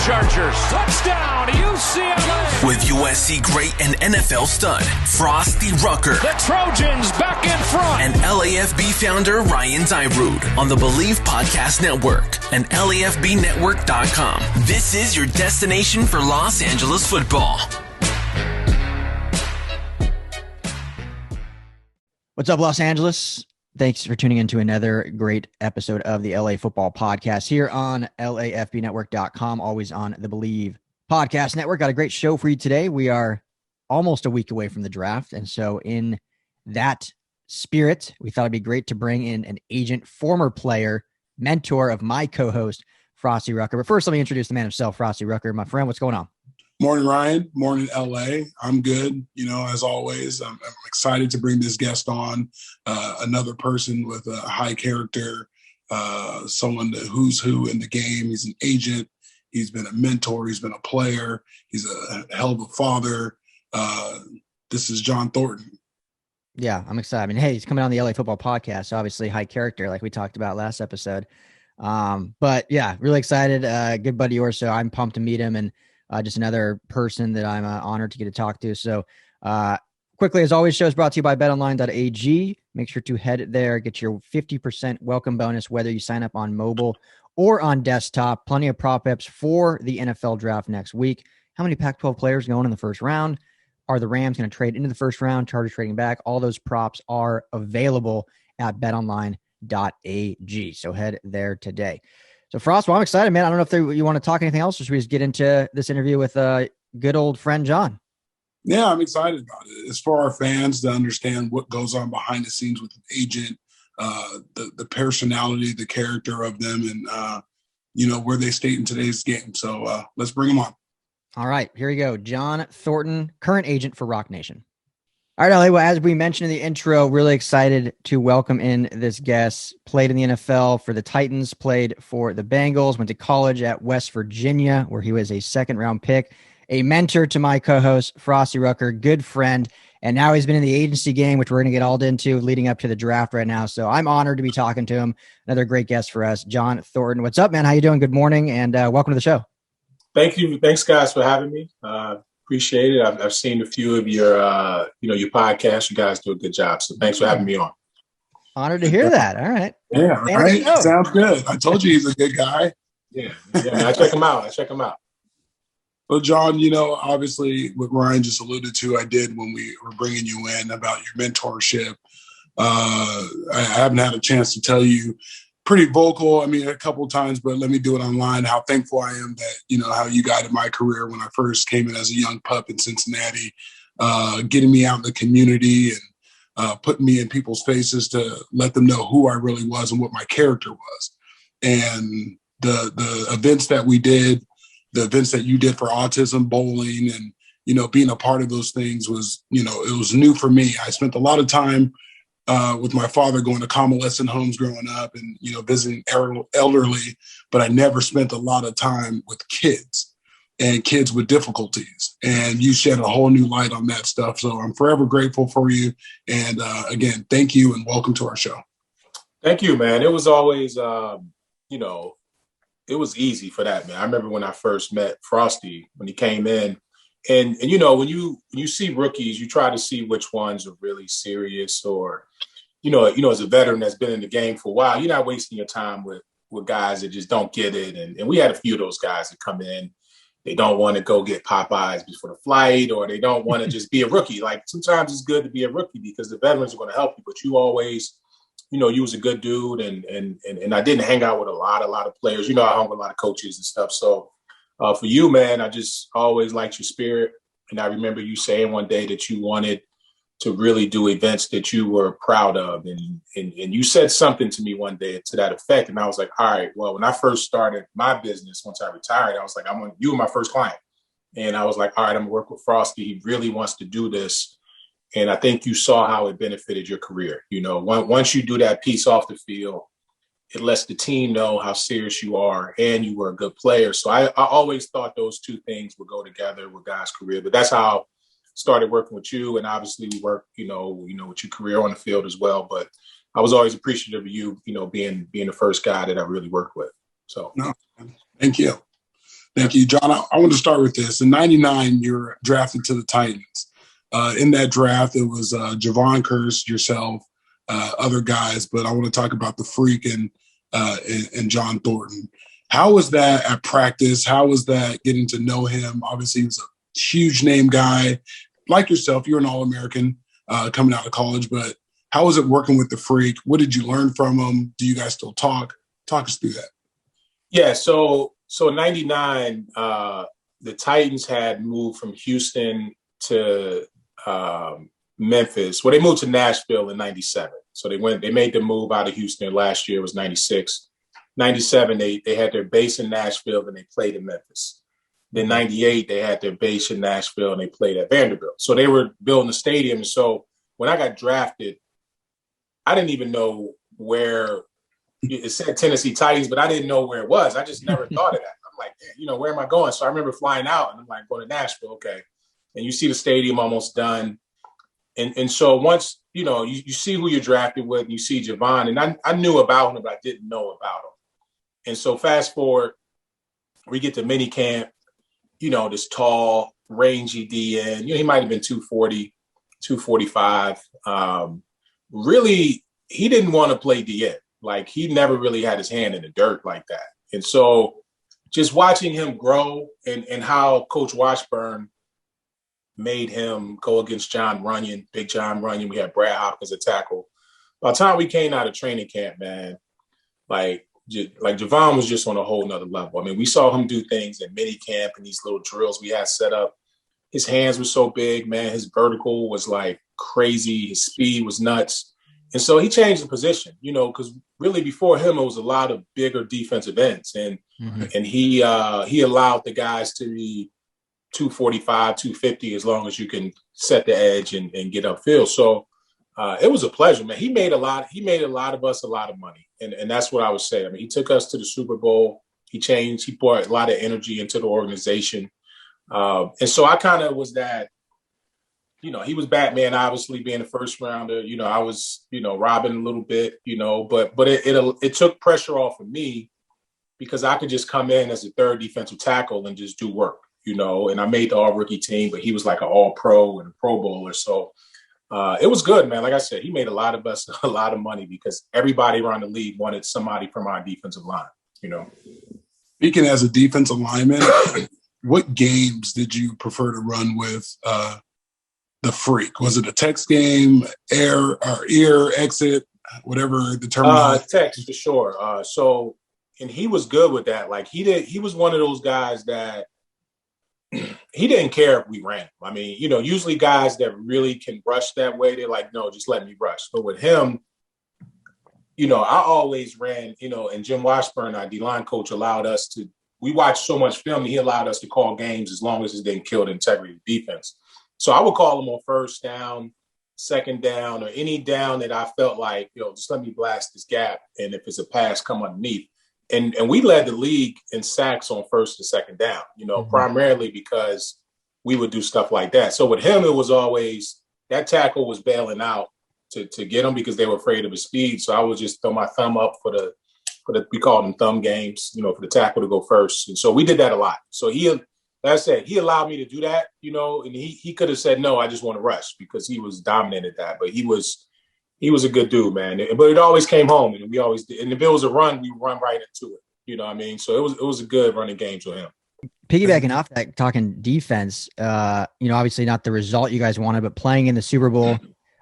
Chargers. Touchdown, UCLA. With USC great and NFL stud, Frostee Rucker. The Trojans back in front. And LAFB founder Ryan Dyrud on the Believe Podcast Network and LAFBnetwork.com. This is your destination for Los Angeles football. What's up, Los Angeles? Thanks for tuning in to another great episode of the LA Football Podcast here on LAFBnetwork.com, always on the Believe Podcast Network. Got a great show for you today. We are almost a week away from the draft, and so in that spirit, we thought it'd be great to bring in an agent, former player, mentor of my co-host, Frostee Rucker. But first, let me introduce the man himself, Frostee Rucker. My friend, what's going on? Morning, Ryan. Morning, LA. I'm good. As always, I'm excited to bring this guest on, another person with a high character, someone who's who in the game. He's an agent. He's been a mentor. He's been a player. He's a hell of a father. This is John Thornton. Yeah, I'm excited. I mean, hey, he's coming on the LA Football Podcast, obviously high character like we talked about last episode. But yeah, really excited. Good buddy of yours, so I'm pumped to meet him, and just another person that I'm honored to get to talk to. So quickly, as always, show is brought to you by BetOnline.Ag. Make sure to head there, get your 50% welcome bonus, whether you sign up on mobile or on desktop. Plenty of prop bets for the NFL draft next week. How many Pac-12 players going in the first round? Are the Rams going to trade into the first round? Chargers trading back? All those props are available at BetOnline.Ag. So head there today. So, Frost, well, I'm excited, man. I don't know if you want to talk anything else, or should we just get into this interview with good old friend John? Yeah, I'm excited about it. It's for our fans to understand what goes on behind the scenes with an agent, the personality, the character of them, and, where they state in today's game. So let's bring them on. All right, here we go. John Thornton, current agent for Roc Nation. All right, LA, well, as we mentioned in the intro, really excited to welcome in this guest. Played in the NFL for the Titans, played for the Bengals, went to college at West Virginia, where he was a second-round pick, a mentor to my co-host, Frostee Rucker, good friend, and now he's been in the agency game, which we're going to get all into leading up to the draft right now. So I'm honored to be talking to him. Another great guest for us, John Thornton. What's up, man? How you doing? Good morning, and welcome to the show. Thank you. Thanks, guys, for having me. Appreciate it. I've seen a few of your podcasts. You guys do a good job. So thanks for having me on. Honored to hear that. All right. Yeah, right. Sounds good. I told you he's a good guy. Yeah. I check him out. Well, John, obviously what Ryan just alluded to, I did when we were bringing you in about your mentorship. I haven't had a chance to tell you. Pretty vocal, a couple of times, but let me do it online. How thankful I am that, how you guided my career when I first came in as a young pup in Cincinnati, getting me out in the community and putting me in people's faces to let them know who I really was and what my character was. And the events that we did, the events that you did for autism, bowling, and, being a part of those things was, it was new for me. I spent a lot of time with my father going to convalescent homes growing up and, visiting elderly, but I never spent a lot of time with kids and kids with difficulties. And you shed a whole new light on that stuff. So I'm forever grateful for you. And again, thank you and welcome to our show. Thank you, man. It was always, it was easy for that, man. I remember when I first met Frostee, when he came in. And when you see rookies, you try to see which ones are really serious or, as a veteran that's been in the game for a while, you're not wasting your time with guys that just don't get it. And we had a few of those guys that come in. They don't want to go get Popeyes before the flight, or they don't want to just be a rookie. Like sometimes it's good to be a rookie because the veterans are going to help you, but you always, you was a good dude. And I didn't hang out with a lot of players. I hung with a lot of coaches and stuff. So, for you, man, I just always liked your spirit. And I remember you saying one day that you wanted to really do events that you were proud of. And you said something to me one day to that effect. And I was like, all right, well, when I first started my business, once I retired, I was like, you were my first client. And I was like, all right, I'm gonna work with Frostee. He really wants to do this. And I think you saw how it benefited your career. Once you do that piece off the field, it lets the team know how serious you are and you were a good player. So I always thought those two things would go together with guys' career. But that's how I started working with you. And obviously we work, with your career on the field as well. But I was always appreciative of you, being the first guy that I really worked with. So no, thank you. Thank you, John. I want to start with this. In '99, you're drafted to the Titans. In that draft, it was Javon Curse, yourself, other guys, but I want to talk about the Freak and John Thornton. How was that at practice? How was that getting to know him? Obviously, he was a huge name guy. Like yourself, you're an All-American coming out of college, but how was it working with the Freak? What did you learn from him? Do you guys still talk? Talk us through that. Yeah, so in '99, the Titans had moved from Houston to Memphis. Well, they moved to Nashville in '97. So they made the move out of Houston. Last year was '96. '97, they had their base in Nashville and they played in Memphis. Then '98, they had their base in Nashville and they played at Vanderbilt. So they were building a stadium. So when I got drafted, I didn't even know where it said Tennessee Titans, but I didn't know where it was. I just never thought of that. I'm like, where am I going? So I remember flying out and I'm like, going to Nashville. Okay. And you see the stadium almost done. And so once, you see who you're drafted with and you see Javon, and I knew about him, but I didn't know about him. And so fast forward, we get to mini camp, this tall, rangy DN, he might've been 240, 245. Really, he didn't want to play DN. Like, he never really had his hand in the dirt like that. And so just watching him grow and how Coach Washburn made him go against Big John Runyon. We had Brad Hopkins at tackle. By the time we came out of training camp, man, like Javon was just on a whole nother level. I mean, we saw him do things in mini camp and these little drills we had set up. His hands were so big, man. His vertical was like crazy. His speed was nuts. And so he changed the position, because really before him, it was a lot of bigger defensive ends. And he allowed the guys to be 245, 250, as long as you can set the edge and get upfield. So it was a pleasure, man. He made a lot of us a lot of money. And that's what I would say. I mean, he took us to the Super Bowl. He brought a lot of energy into the organization. And so I kind of was that, he was Batman, obviously being the first rounder. I was, Robin a little bit, but it took pressure off of me because I could just come in as a third defensive tackle and just do work, and I made the all-rookie team, but he was like an all-pro and a Pro Bowler. So it was good, man. Like I said, he made a lot of us a lot of money because everybody around the league wanted somebody from our defensive line, Speaking as a defensive lineman, what games did you prefer to run with the Freak? Was it a text game, air, exit, whatever the term? Text for sure. And he was good with that. Like he was one of those guys that he didn't care if we ran. I mean, usually guys that really can rush that way, they're like, no, just let me rush. But with him, I always ran, and Jim Washburn, our D-line coach, we watched so much film, he allowed us to call games as long as it didn't kill the integrity of the defense. So I would call them on first down, second down, or any down that I felt like, just let me blast this gap. And if it's a pass, come underneath. And we led the league in sacks on first and second down, primarily because we would do stuff like that. So with him, it was always that tackle was bailing out to get him because they were afraid of his speed. So I would just throw my thumb up for the we called them thumb games, for the tackle to go first. And so we did that a lot. So like I said, he allowed me to do that, and he could have said, no, I just want to rush because he was dominant at that. But he was a good dude, man. But it always came home, and we always did. And if it was a run, we run right into it. You know what I mean? So it was a good running games with him. Piggybacking off that, talking defense, obviously not the result you guys wanted, but playing in the Super Bowl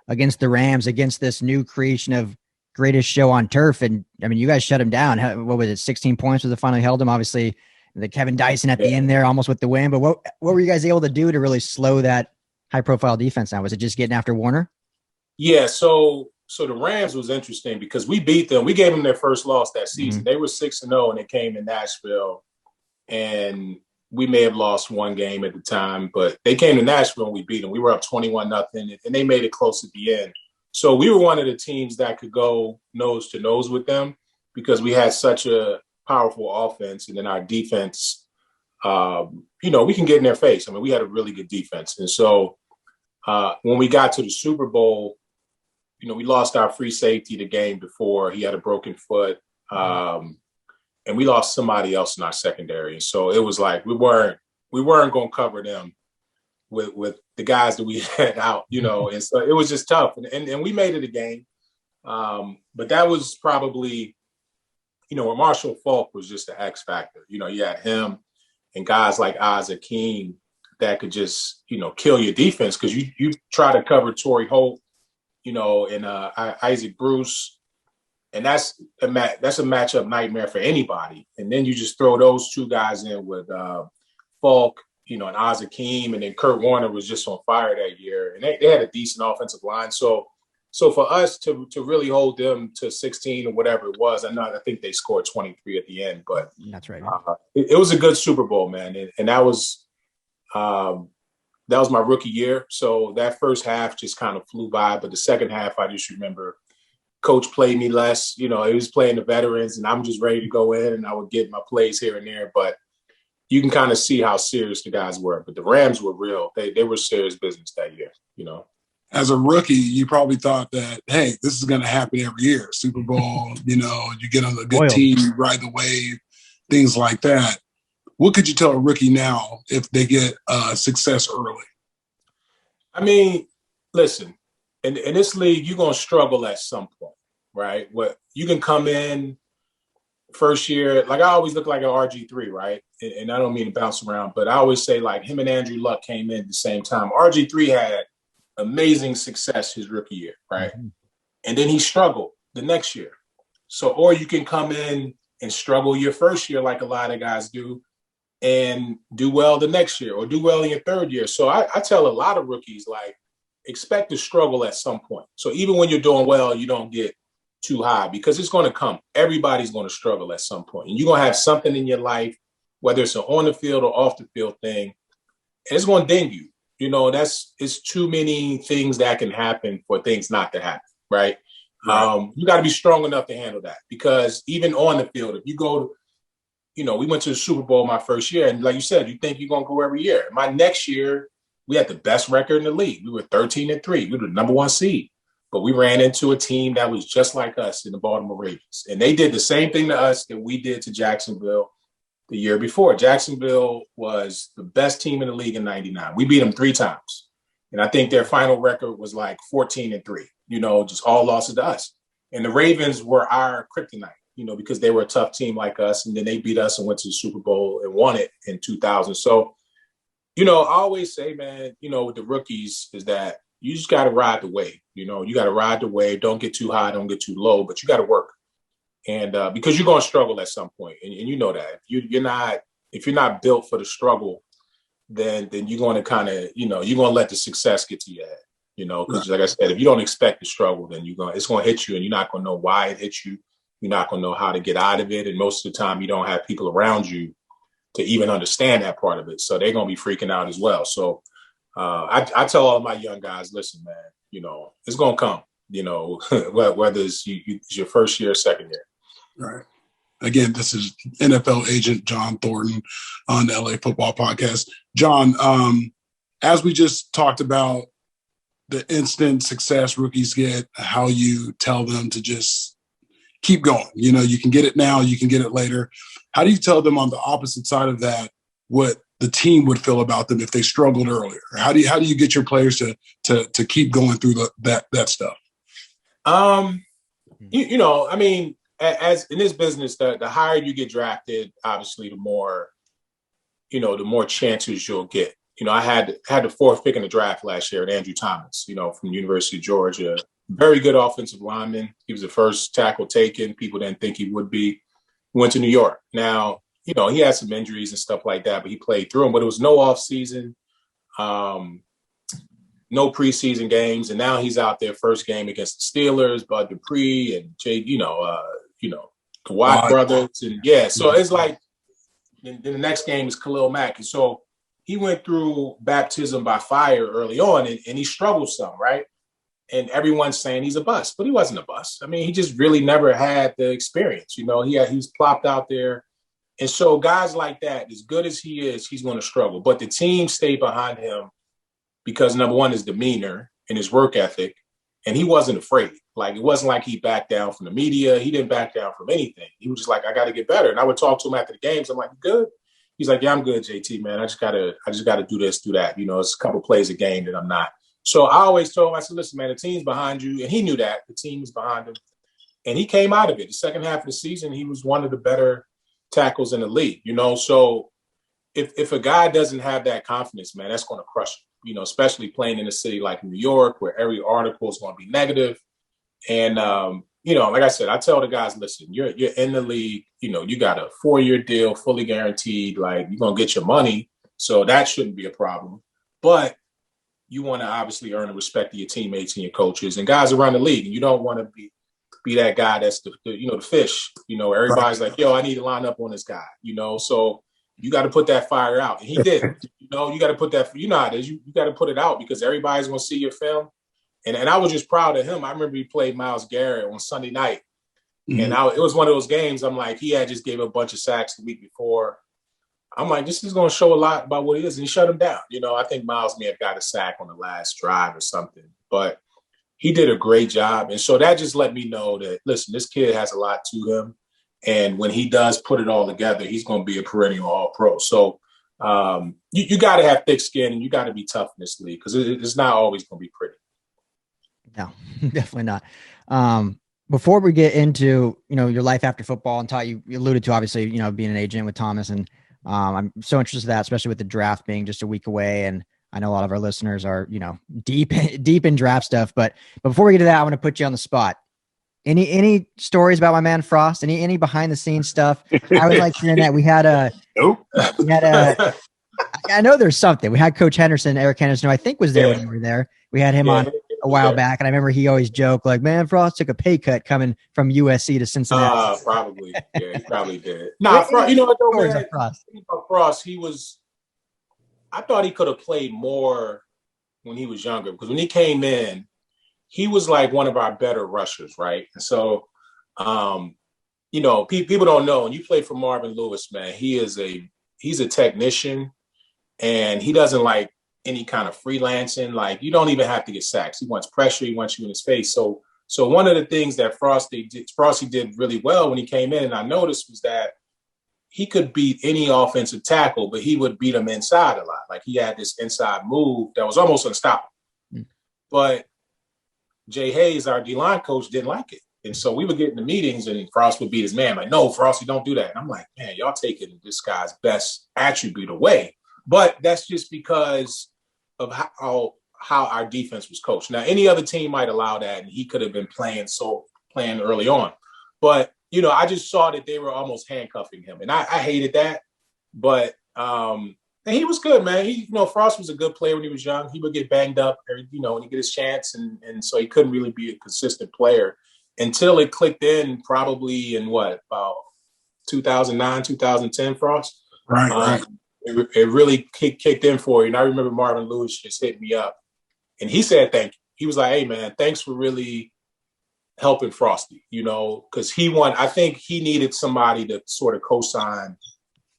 against the Rams, against this new creation of greatest show on turf. And I mean, you guys shut him down. What was it? 16 points was it finally held him? Obviously, the Kevin Dyson at the end there, almost with the win. But what were you guys able to do to really slow that high profile defense down? Was it just getting after Warner? Yeah. So the Rams was interesting because we beat them. We gave them their first loss that season. They were 6-0 and they came to Nashville, and we may have lost one game at the time, but they came to Nashville and we beat them. We were up 21-0 and they made it close at the end. So we were one of the teams that could go nose to nose with them because we had such a powerful offense, and then our defense, we can get in their face. I mean, we had a really good defense. And so when we got to the Super Bowl, we lost our free safety the game before. He had a broken foot. and we lost somebody else in our secondary. And so it was like we weren't going to cover them with the guys that we had out, and so it was just tough. And we made it a game. But that was probably, where Marshall Faulk was just the X factor. You had him and guys like Isaac King that could just, kill your defense, because you try to cover Torrey Holt, and Isaac Bruce. And that's a matchup nightmare for anybody. And then you just throw those two guys in with Falk, and Isaac Hakeem, and then Kurt Warner was just on fire that year. And they had a decent offensive line. So for us to really hold them to 16 or whatever it was, I think they scored 23 at the end. But that's right. It was a good Super Bowl, man. And that was my rookie year. So that first half just kind of flew by. But the second half, I just remember Coach played me less. He was playing the veterans, and I'm just ready to go in, and I would get my plays here and there. But you can kind of see how serious the guys were. But the Rams were real. They were serious business that year, As a rookie, you probably thought that, hey, this is going to happen every year. Super Bowl, you get on a good team, you ride the wave, things like that. What could you tell a rookie now if they get success early? I mean, listen, in this league, you're going to struggle at some point, right? You can come in first year, like I always look like an RG3, right? And I don't mean to bounce around, but I always say like him and Andrew Luck came in at the same time. RG3 had amazing success his rookie year, right? Mm-hmm. And then he struggled the next year. So, or you can come in and struggle your first year like a lot of guys do and do well the next year or do well in your third year. So I tell a lot of rookies, like, expect to struggle at some point. So even when you're doing well, you don't get too high, because it's going to come. Everybody's going to struggle at some point. And you're going to have something in your life, whether it's an on the field or off the field thing, and it's going to ding you. It's too many things that can happen for things not to happen, right? You got to be strong enough to handle that, because even on the field, if you go, we went to the Super Bowl my first year, and like you said, you think you're going to go every year. My next year, we had the best record in the league. We were 13-3. We were the number one seed. But we ran into a team that was just like us in the Baltimore Ravens. And they did the same thing to us that we did to Jacksonville the year before. Jacksonville was the best team in the league in 99. We beat them 3 times. And I think their final record was like 14-3, just all losses to us. And the Ravens were our kryptonite, because they were a tough team like us. And then they beat us and went to the Super Bowl and won it in 2000. So, I always say, man, with the rookies is that you just got to ride the wave. You got to ride the wave. Don't get too high, don't get too low, but you got to work. And because you're going to struggle at some point, and you know that. If you're not built for the struggle, then you're going to kind of, you're going to let the success get to your head. Because like I said, if you don't expect the struggle, then it's going to hit you, and you're not going to know why it hit you. You're not going to know how to get out of it, and most of the time, you don't have people around you to even understand that part of it. So they're going to be freaking out as well. So I tell all my young guys, listen, man, it's going to come, whether it's your first year or second year. Right. Again, this is NFL agent John Thornton on the LA Football Podcast. John, as we just talked about the instant success rookies get, how you tell them to just keep going. You can get it now, you can get it later. How do you tell them on the opposite side of that what the team would feel about them if they struggled earlier? How do you get your players to keep going through that stuff? I mean, as in this business, the higher you get drafted, obviously, the more chances you'll get. I had the 4th pick in the draft last year at Andrew Thomas, from the University of Georgia. Very good offensive lineman. He was the first tackle taken. People didn't think he would be. He went to New York. Now, he had some injuries and stuff like that, but he played through them. But it was no off season, no preseason games, and now he's out there first game against the Steelers, Bud Dupree and Jay, the Watt brothers, and so it's like then the next game is Khalil Mack, and so he went through baptism by fire early on, and he struggled some, right? And everyone's saying he's a bust, but he wasn't a bust. I mean, he just really never had the experience. He was plopped out there. And so guys like that, as good as he is, he's going to struggle. But the team stayed behind him because, number one, his demeanor and his work ethic, and he wasn't afraid. Like, it wasn't like he backed down from the media. He didn't back down from anything. He was just like, I got to get better. And I would talk to him after the games. I'm like, you good? He's like, yeah, I'm good, JT, man. I just gotta do this, do that. You know, it's a couple plays a game that I'm not. So I always told him, I said, listen, man, the team's behind you. And he knew that. The team was behind him. And he came out of it. The second half of the season, he was one of the better tackles in the league, you know. So if a guy doesn't have that confidence, man, that's going to crush him, you know, especially playing in a city like New York, where every article is going to be negative. And, you know, like I said, I tell the guys, listen, you're in the league, you know, you got a 4-year deal, fully guaranteed, like, you're going to get your money. So that shouldn't be a problem. But you want to obviously earn the respect of your teammates and your coaches and guys around the league. And you don't want to be that guy that's the fish. You know, everybody's like, yo, I need to line up on this guy, you know. So you got to put that fire out. And he did. You know, you got to put that, you know how it is. You got to put it out because everybody's going to see your film. And I was just proud of him. I remember he played Myles Garrett on Sunday night. Mm-hmm. And it was one of those games, I'm like, he had just gave a bunch of sacks the week before. I'm like, this is going to show a lot about what he is. And he shut him down. You know, I think Myles may have got a sack on the last drive or something. But he did a great job. And so that just let me know that, listen, this kid has a lot to him. And when he does put it all together, he's going to be a perennial All-Pro. So you got to have thick skin and you got to be tough in this league because it's not always going to be pretty. No, definitely not. Before we get into, you know, your life after football and you alluded to, obviously, you know, being an agent with Thomas, and I'm so interested in that, especially with the draft being just a week away. And I know a lot of our listeners are, you know, deep in draft stuff, but before we get to that, I want to put you on the spot. Any stories about my man Frost? Any behind the scenes stuff? I would like hearing that. I know there's something. We had Coach Eric Henderson, who I think was there when you were there. We had him on a while back, and I remember he always joked like, man, Frost took a pay cut coming from USC to Cincinnati. Probably. Yeah, he probably did. Frost, you know what, though, man? Frost, I thought he could have played more when he was younger, because when he came in, he was like one of our better rushers, right? And so, you know, people don't know, when you play for Marvin Lewis, man, he's a technician, and he doesn't like any kind of freelancing. Like, you don't even have to get sacks. He wants pressure. He wants you in his face. So one of the things that Frostee did really well when he came in, and I noticed, was that he could beat any offensive tackle, but he would beat them inside a lot. Like, he had this inside move that was almost unstoppable. But Jay Hayes, our D-line coach, didn't like it. And so we would get in the meetings and Frost would beat his man. Like, no, Frosty, don't do that. And I'm like, man, y'all taking this guy's best attribute away. But that's just because of how our defense was coached. Now, any other team might allow that, and he could have been playing early on. But, you know, I just saw that they were almost handcuffing him. And I hated that. But and he was good, man. Frost was a good player when he was young. He would get banged up, when he get his chance. And so he couldn't really be a consistent player until it clicked in probably in about 2009, 2010, Frost. Right. It really kicked in for you. And I remember Marvin Lewis just hit me up and he said, thank you. He was like, hey, man, thanks for really helping Frosty, because I think he needed somebody to sort of co-sign,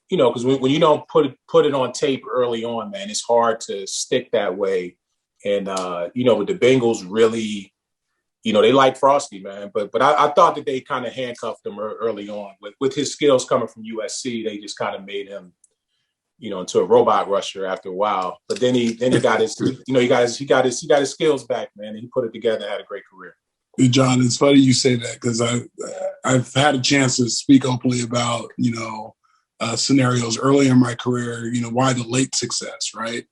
because when you don't put it on tape early on, man, it's hard to stick that way. And, with the Bengals really, they like Frosty, man. But I thought that they kind of handcuffed him early on. With his skills coming from USC, they just kind of made him, into a robot rusher after a while. But then he got his, he got his skills back, man, and he put it together and had a great career. John, it's funny you say that because I've had a chance to speak openly about, scenarios early in my career, why the late success, right?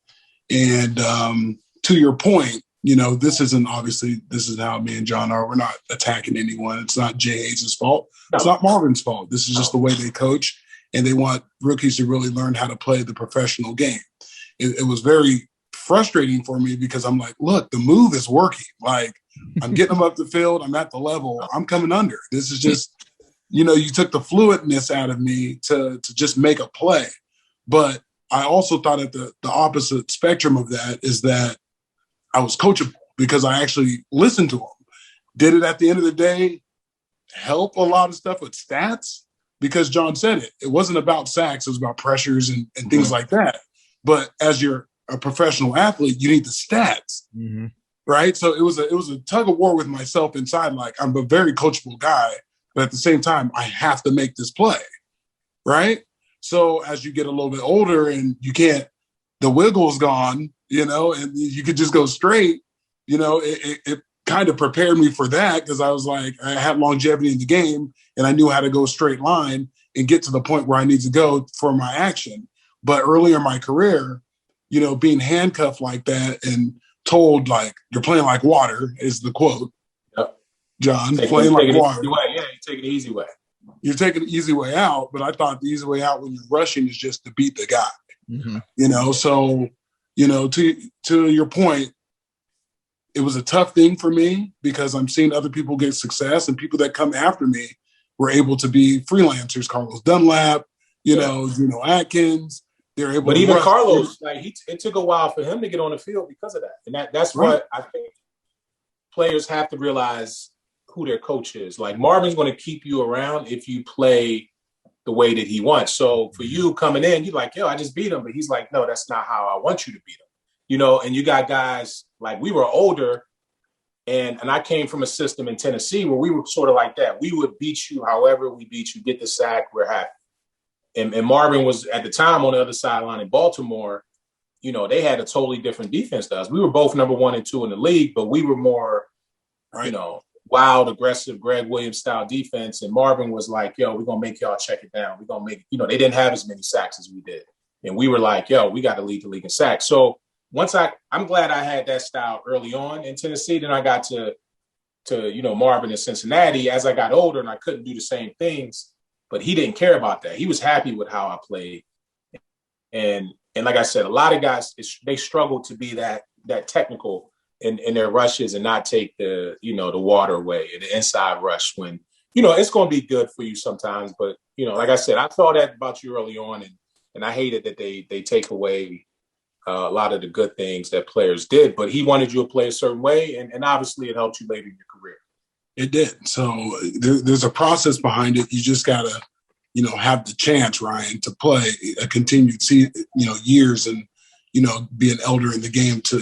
And to your point, this isn't how me and John are. We're not attacking anyone. It's not Jay Hayes' fault. No. It's not Marvin's fault. This is just the way they coach, and they want rookies to really learn how to play the professional game. It was very frustrating for me because I'm like, look, the move is working. Like, I'm getting them up the field. I'm at the level. I'm coming under. This is just, you took the fluidness out of me to just make a play. But I also thought that the opposite spectrum of that is that I was coachable because I actually listened to them. Did it at the end of the day help a lot of stuff with stats? Because John said it. It wasn't about sacks. It was about pressures and things like that. But as you're a professional athlete, you need the stats. Mm-hmm. right? So it was a tug of war with myself inside. Like, I'm a very coachable guy, but at the same time, I have to make this play, right? So as you get a little bit older and you can't, the wiggle's gone, and you could just go straight, it kind of prepared me for that, because I was like, I had longevity in the game and I knew how to go straight line and get to the point where I need to go for my action. But earlier in my career, being handcuffed like that and told, like, you're playing like water is the quote. Yep. John, playing like water. Yeah, you take the easy way. You're taking the easy way out, but I thought the easy way out when you're rushing is just to beat the guy. Mm-hmm. So, to your point, it was a tough thing for me because I'm seeing other people get success, and people that come after me were able to be freelancers. Carlos Dunlap, Gino Atkins. They're able. But even Carlos, it took a while for him to get on the field because of that, and that's right. What I think players have to realize who their coach is. Like, Marvin's going to keep you around if you play the way that he wants. So for you coming in, you're like, yo, I just beat him. But he's like, no, that's not how I want you to beat him. And you got guys, like, we were older, and I came from a system in Tennessee where we were sort of like that. We would beat you however we beat you, get the sack, we're happy. And Marvin was, at the time, on the other sideline in Baltimore. They had a totally different defense to us. We were both number 1 and 2 in the league, but we were more, right, wild, aggressive, Greg Williams style defense. And Marvin was like, yo, we're going to make y'all check it down. We're going to make, they didn't have as many sacks as we did. And we were like, yo, we got to lead the league in sacks. So once I'm glad I had that style early on in Tennessee. Then I got to Marvin in Cincinnati as I got older, and I couldn't do the same things, but he didn't care about that. He was happy with how I played. And like I said, a lot of guys, they struggle to be that technical in their rushes and not take the water away and the inside rush when, it's going to be good for you sometimes. But, like I said, I saw that about you early on, and I hated that they take away a lot of the good things that players did. But he wanted you to play a certain way, and obviously it helped you later in your career. It did. So there's a process behind it. You just got to, have the chance, Ryan, to play a continued years and, be an elder in the game to,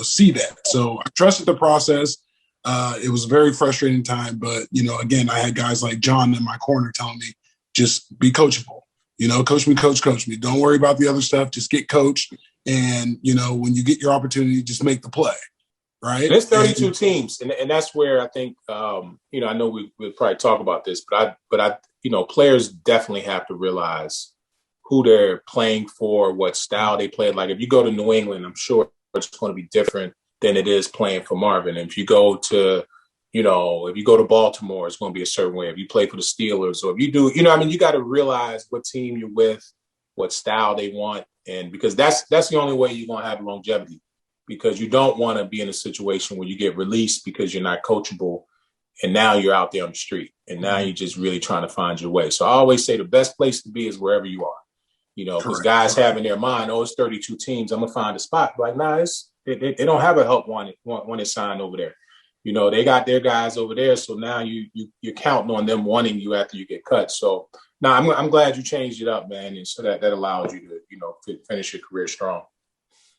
see that. So I trusted the process. It was a very frustrating time, but, again, I had guys like John in my corner telling me, just be coachable, coach me. Don't worry about the other stuff. Just get coached. And, when you get your opportunity, just make the play. Right. And it's 32 teams. And that's where I think, I know we'll probably talk about this, but I players definitely have to realize who they're playing for, what style they play. Like, if you go to New England, I'm sure it's going to be different than it is playing for Marvin. And if you go to, Baltimore, it's going to be a certain way. If you play for the Steelers, or if you do, you got to realize what team you're with, what style they want. And because that's the only way you're going to have longevity, because you don't want to be in a situation where you get released because you're not coachable. And now you're out there on the street, and now you're just really trying to find your way. So I always say the best place to be is wherever you are, because guys have in their mind, it's 32 teams, I'm going to find a spot. Like, nah, they don't have a help wanted sign over there. They got their guys over there. So now you're counting on them wanting you after you get cut. So now I'm glad you changed it up, man. And so that allowed you to, finish your career strong.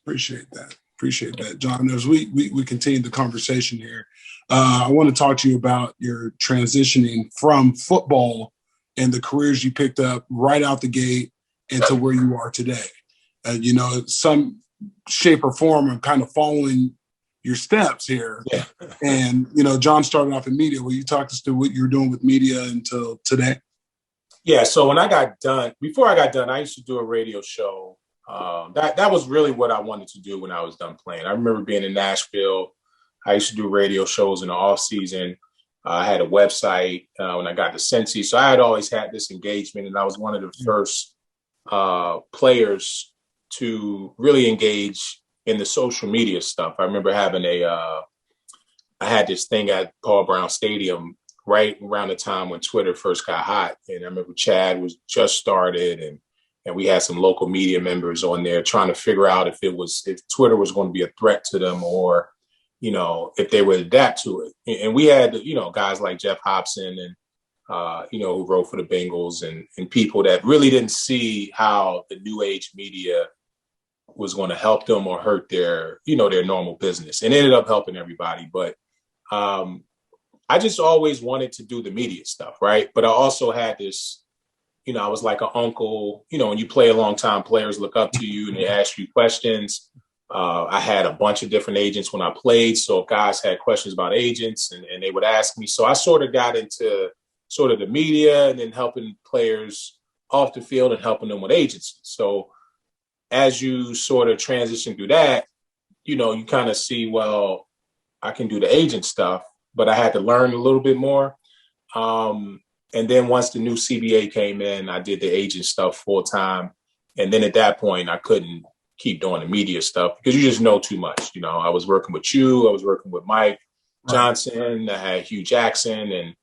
Appreciate that, John. As we continue the conversation here, I want to talk to you about your transitioning from football and the careers you picked up right out the gate into where you are today. Some shape or form, I'm kind of following your steps here. Yeah. And, John started off in media. Will you talk us through what you're doing with media until today? Yeah. So before I got done, I used to do a radio show. That was really what I wanted to do when I was done playing. I remember being in Nashville. I used to do radio shows in the off season. I had a website when I got to Cincy. So I had always had this engagement, and I was one of the first players to really engage in the social media stuff. I remember having I had this thing at Paul Brown Stadium right around the time when Twitter first got hot. And I remember Chad was just started, and we had some local media members on there trying to figure out if Twitter was going to be a threat to them, or, if they would adapt to it. And we had, guys like Jeff Hobson and, who wrote for the Bengals, and people that really didn't see how the new age media was going to help them or hurt their normal business, and it ended up helping everybody. But I just always wanted to do the media stuff, right? But I also had this, I was like an uncle, when you play a long time, players look up to you and they ask you questions. I had a bunch of different agents when I played. So if guys had questions about agents and they would ask me. So I sort of got into sort of the media and then helping players off the field and helping them with agency. So as you sort of transition through that, you kind of see, well, I can do the agent stuff, but I had to learn a little bit more. And then once the new CBA came in, I did the agent stuff full time. And then at that point, I couldn't keep doing the media stuff because you just know too much. I was working with you. I was working with Mike Johnson. I had Hugh Jackson and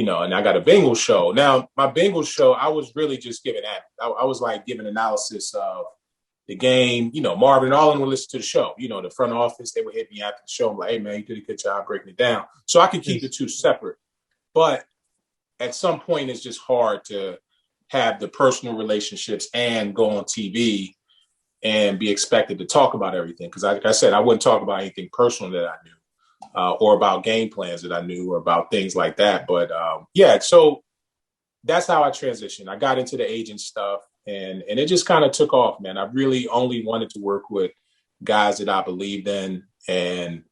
I got a Bengals show. Now, my Bengals show, I was really just giving that. I was like giving analysis of the game. Marvin and all of them would listen to the show. The front office, they would hit me after the show. I'm like, hey, man, you did a good job breaking it down. So I could keep the two separate. But at some point, it's just hard to have the personal relationships and go on TV and be expected to talk about everything. Because like I said, I wouldn't talk about anything personal that I knew. Or about game plans that I knew or about things like that. But so that's how I transitioned. I got into the agent stuff and it just kind of took off, man. I really only wanted to work with guys that I believed in. And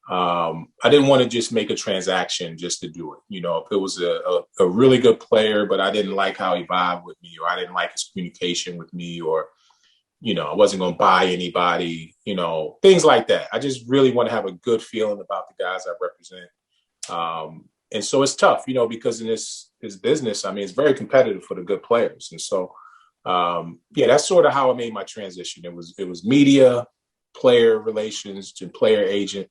I didn't want to just make a transaction just to do it. If it was a really good player, but I didn't like how he vibed with me or I didn't like his communication with me or I wasn't going to buy anybody, things like that. I just really want to have a good feeling about the guys I represent. And so it's tough, because in this business, I mean, it's very competitive for the good players. And so, that's sort of how I made my transition. It was media, player relations to player agent.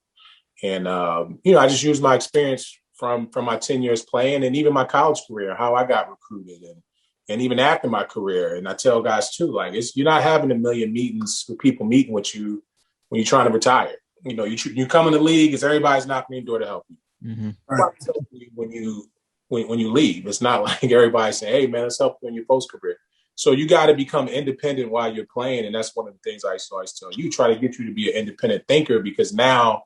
And, I just used my experience from my 10 years playing and even my college career, how I got recruited and even after my career. And I tell guys too, like you're not having a million meetings with people meeting with you when you're trying to retire. You come in the league, it's everybody's knocking on your door to help you. Mm-hmm. Right. When you leave, it's not like everybody's saying, hey man, let's help you in your post career. So you got to become independent while you're playing. And that's one of the things I always tell you, try to get you to be an independent thinker because now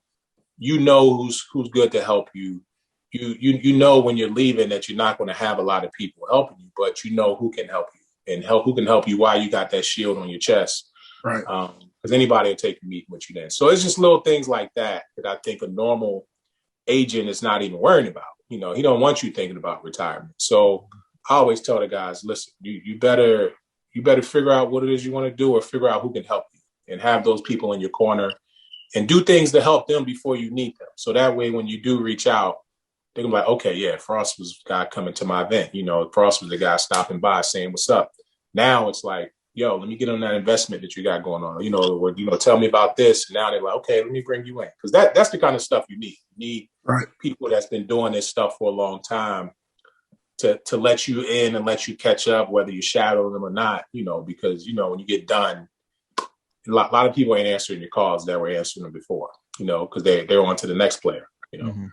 who's good to help you. You know when you're leaving that you're not going to have a lot of people helping you, but who can help you and who can help you while you got that shield on your chest. Right. Because anybody will take a meeting with you then. So it's just little things like that I think a normal agent is not even worrying about. He don't want you thinking about retirement. So I always tell the guys, listen, you better figure out what it is you want to do or figure out who can help you and have those people in your corner and do things to help them before you need them. So that way, when you do reach out, they're gonna be like, okay, yeah, Frost was the guy coming to my event. Frost was the guy stopping by saying, what's up? Now it's like, yo, let me get on that investment that you got going on. Tell me about this. And now they're like, okay, let me bring you in. Because that's the kind of stuff you need. You need people that's been doing this stuff for a long time to let you in and let you catch up, whether you shadow them or not, because, when you get done, a lot of people ain't answering your calls that were answering them before, because they're on to the next player, Mm-hmm.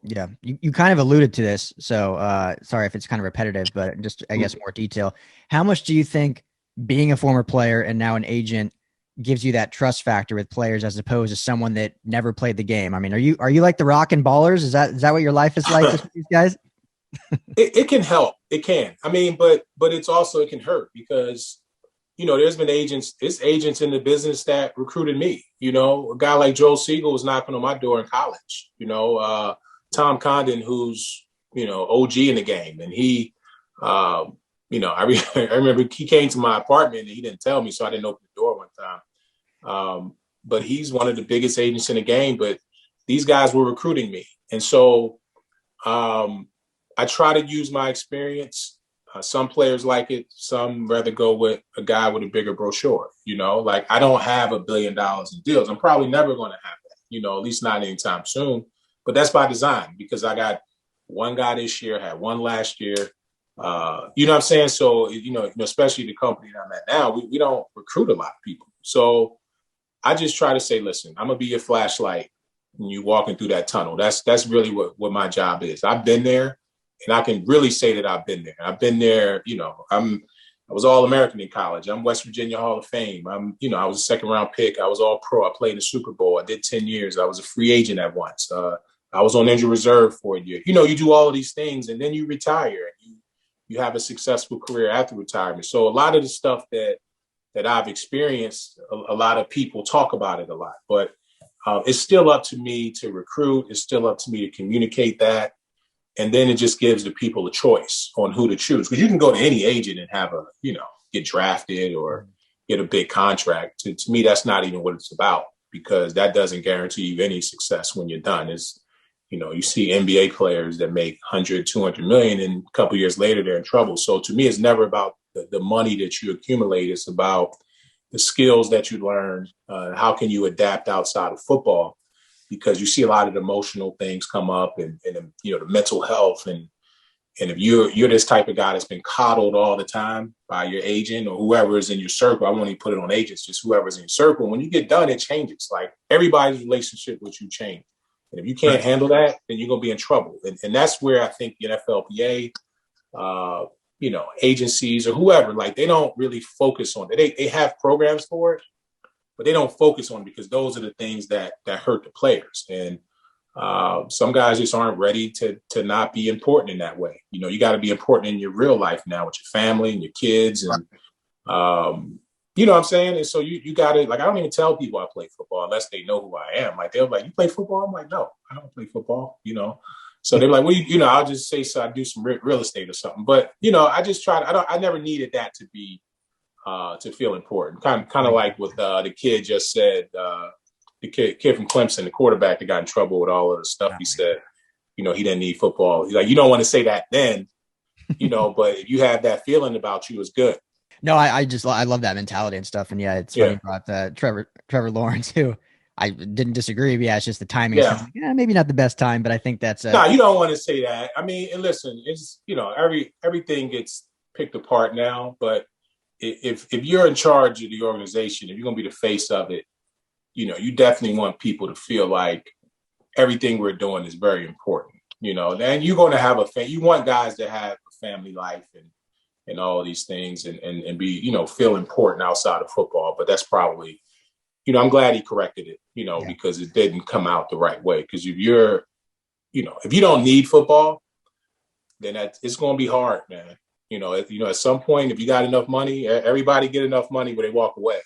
Yeah, you kind of alluded to this, so sorry if it's kind of repetitive, but just I guess more detail. How much do you think being a former player and now an agent gives you that trust factor with players as opposed to someone that never played the game? I mean, are you like the Roc and Ballers? Is that what your life is like with these guys? It can help. It can. I mean, but it's also it can hurt because there's been agents in the business that recruited me. A guy like Joe Siegel was knocking on my door in college. Tom Condon, who's, OG in the game. And he, I remember he came to my apartment and he didn't tell me, so I didn't open the door one time. But he's one of the biggest agents in the game, but these guys were recruiting me. And so I try to use my experience. Some players like it. Some rather go with a guy with a bigger brochure, like I don't have $1 billion in deals. I'm probably never going to have that, at least not anytime soon. But that's by design because I got one guy this year, had one last year. You know what I'm saying? So, especially the company that I'm at now, we don't recruit a lot of people. So I just try to say, listen, I'm going to be your flashlight when you're walking through that tunnel. That's really what my job is. I've been there and I can really say that I've been there. I've been there, I'm I was All-American in college. I'm West Virginia Hall of Fame. I was a second-round pick. I was All-Pro. I played in the Super Bowl. I did 10 years. I was a free agent at once. I was on injured reserve for a year. You do all of these things, and then you retire. And you have a successful career after retirement. So a lot of the stuff that I've experienced, a lot of people talk about it a lot. But it's still up to me to recruit. It's still up to me to communicate that. And then it just gives the people a choice on who to choose. Because you can go to any agent and have get drafted or get a big contract. To me, that's not even what it's about, because that doesn't guarantee you any success when you're done. You see NBA players that make 100, 200 million, and a couple of years later, they're in trouble. So to me, it's never about the money that you accumulate. It's about the skills that you learn. How can you adapt outside of football? Because you see a lot of emotional things come up, and the mental health. And if you're this type of guy that's been coddled all the time by your agent or whoever is in your circle, I won't even put it on agents, just whoever's in your circle. When you get done, it changes. Like, everybody's relationship with you change. And if you can't handle that, then you're going to be in trouble. And that's where I think the NFLPA, agencies or whoever, like, they don't really focus on it. They have programs for it, but they don't focus on it because those are the things that hurt the players. And some guys just aren't ready to not be important in that way. You got to be important in your real life now with your family and your kids. And, you know what I'm saying? And so you got to, like, I don't even tell people I play football unless they know who I am. Like, they're like, "You play football?" I'm like, "No, I don't play football," So they're like, "Well, I'll just say, so I do some real estate or something." But, I just I never needed that to be, to feel important. Kind of like what the kid just said, the kid from Clemson, the quarterback that got in trouble with all of the stuff he said. He didn't need football. He's like, you don't want to say that then, but if you have that feeling about you, it's good. No, I love that mentality and stuff. And yeah, it's funny about Trevor Lawrence, who I didn't disagree. But yeah, it's just the timing. Yeah. Maybe not the best time, but I think that's no, you don't want to say that. I mean, and listen, it's, everything gets picked apart now, but if you're in charge of the organization, if you're going to be the face of it, you definitely want people to feel like everything we're doing is very important, and you're going to have you want guys to have a family life and all of these things and be, feel important outside of football. But that's probably, I'm glad he corrected it, because it didn't come out the right way. Because if if you don't need football, then it's going to be hard, man. At some point, if you got enough money, everybody get enough money where they walk away,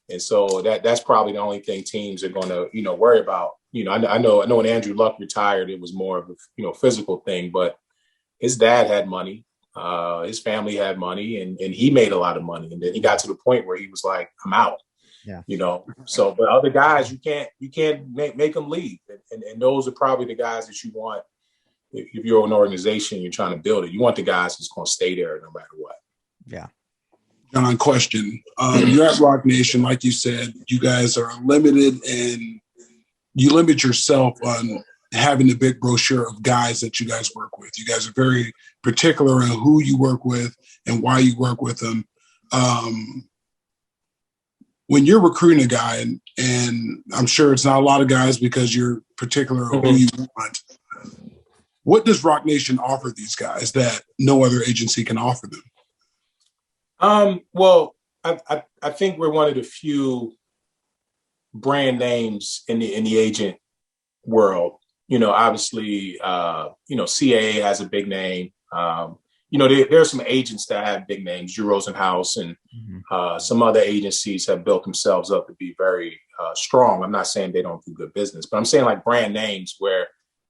And so that's probably the only thing teams are going to, worry about. I know when Andrew Luck retired, it was more of a, physical thing, but his dad had money. His family had money, and he made a lot of money. And then he got to the point where he was like, "I'm out." Yeah. So, but other guys, you can't make them leave. And those are probably the guys that you want. If you're an organization, you're trying to build it, you want the guys that's going to stay there no matter what. Yeah. John, question. You're at Roc Nation. Like you said, you guys are limited, and you limit yourself on having a big brochure of guys that you guys work with. You guys are very particular on who you work with and why you work with them. When you're recruiting a guy, and I'm sure it's not a lot of guys because you're particular on who you want, what does Roc Nation offer these guys that no other agency can offer them? Well, I think we're one of the few brand names in the agent world. Obviously, CAA has a big name. There are some agents that have big names, Drew Rosenhaus, and some other agencies have built themselves up to be very strong. I'm not saying they don't do good business, but I'm saying like brand names where,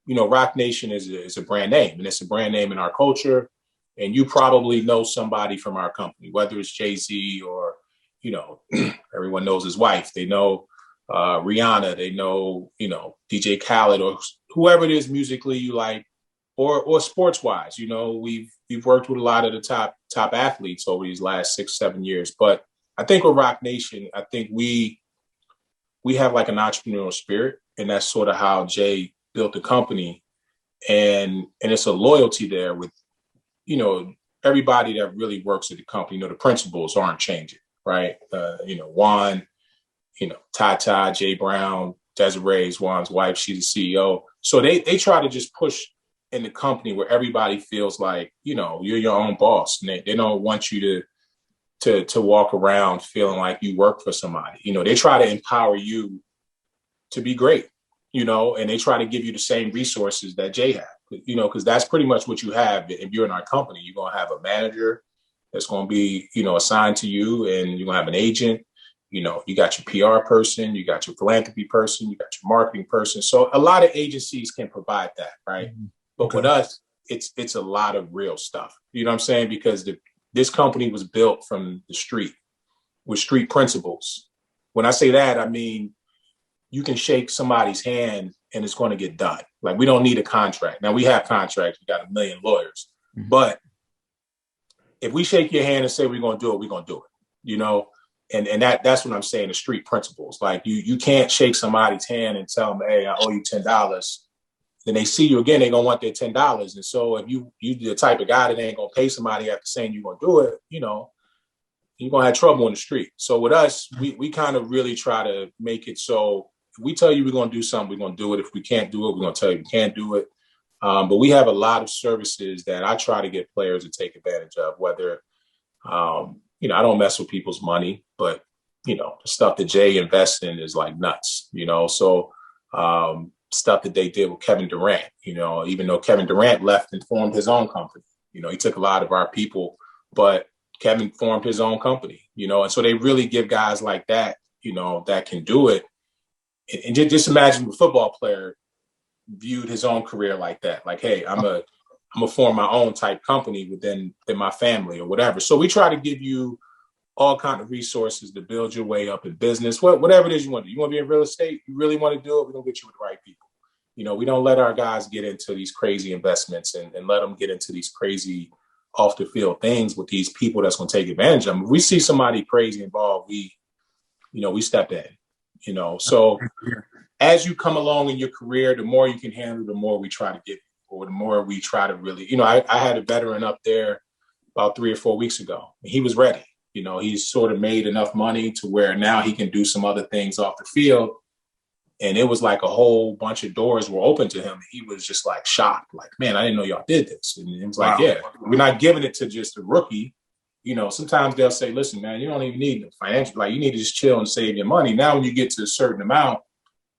Roc Nation is a brand name, and it's a brand name in our culture. And you probably know somebody from our company, whether it's Jay-Z or, everyone knows his wife. They know Rihanna. They know, DJ Khaled or whoever it is musically you like, or sports wise. We've worked with a lot of the top athletes over these last 6-7 years. But I think with Roc Nation, I think we have like an entrepreneurial spirit, and that's sort of how Jay built the company, and it's a loyalty there with, everybody that really works at the company. The principles aren't changing, right? Juan, Tata, Jay Brown, Desiree is Juan's wife. She's the CEO. So they try to just push in the company where everybody feels like, you know, you're your own boss, and they don't want you to walk around feeling like you work for somebody. You know, they try to empower you to be great, you know, and they try to give you the same resources that Jay had, you know, because that's pretty much what you have. If you're in our company, you're going to have a manager that's going to be, you know, assigned to you, and you're going to have an agent. You know, you got your PR person, you got your philanthropy person, you got your marketing person. So a lot of agencies can provide that, right? Mm-hmm. But with us, it's a lot of real stuff. You know what I'm saying? Because this company was built from the street with street principles. When I say that, I mean, you can shake somebody's hand and it's going to get done. Like, we don't need a contract. Now, we have contracts. We got a million lawyers. Mm-hmm. But if we shake your hand and say we're going to do it, we're going to do it, you know? And that's what I'm saying, the street principles. Like, you can't shake somebody's hand and tell them, hey, I owe you $10. Then they see you again, they're going to want their $10. And so if you the type of guy that ain't going to pay somebody after saying you're going to do it, you know, you're going to have trouble on the street. So with us, we kind of really try to make it so if we tell you we're going to do something, we're going to do it. If we can't do it, we're going to tell you we can't do it. But we have a lot of services that I try to get players to take advantage of, whether, you know, I don't mess with people's money, but, you know, the stuff that Jay invests in is like nuts, you know. So stuff that they did with Kevin Durant, you know, even though Kevin Durant left and formed his own company, you know, he took a lot of our people, but Kevin formed his own company, you know. And so they really give guys like that, you know, that can do it. And just imagine a football player viewed his own career like that. Like, hey, I'm gonna form my own type company within my family or whatever. So we try to give you all kind of resources to build your way up in business, whatever it is you want to do. You want to be in real estate? You really want to do it? We're going to get you with the right people. You know, we don't let our guys get into these crazy investments and let them get into these crazy off the field things with these people that's going to take advantage of them. If we see somebody crazy involved, we step in, you know. So as you come along in your career, the more you can handle, the more we try to give you, or the more we try to really, you know, I had a veteran up there about 3 or 4 weeks ago, and he was ready. You know, he's sort of made enough money to where now he can do some other things off the field. And it was like a whole bunch of doors were open to him. He was just like shocked, like, man, I didn't know y'all did this. And it was like, wow. Yeah, we're not giving it to just a rookie. You know, sometimes they'll say, listen, man, you don't even need the financial, like, you need to just chill and save your money. Now, when you get to a certain amount,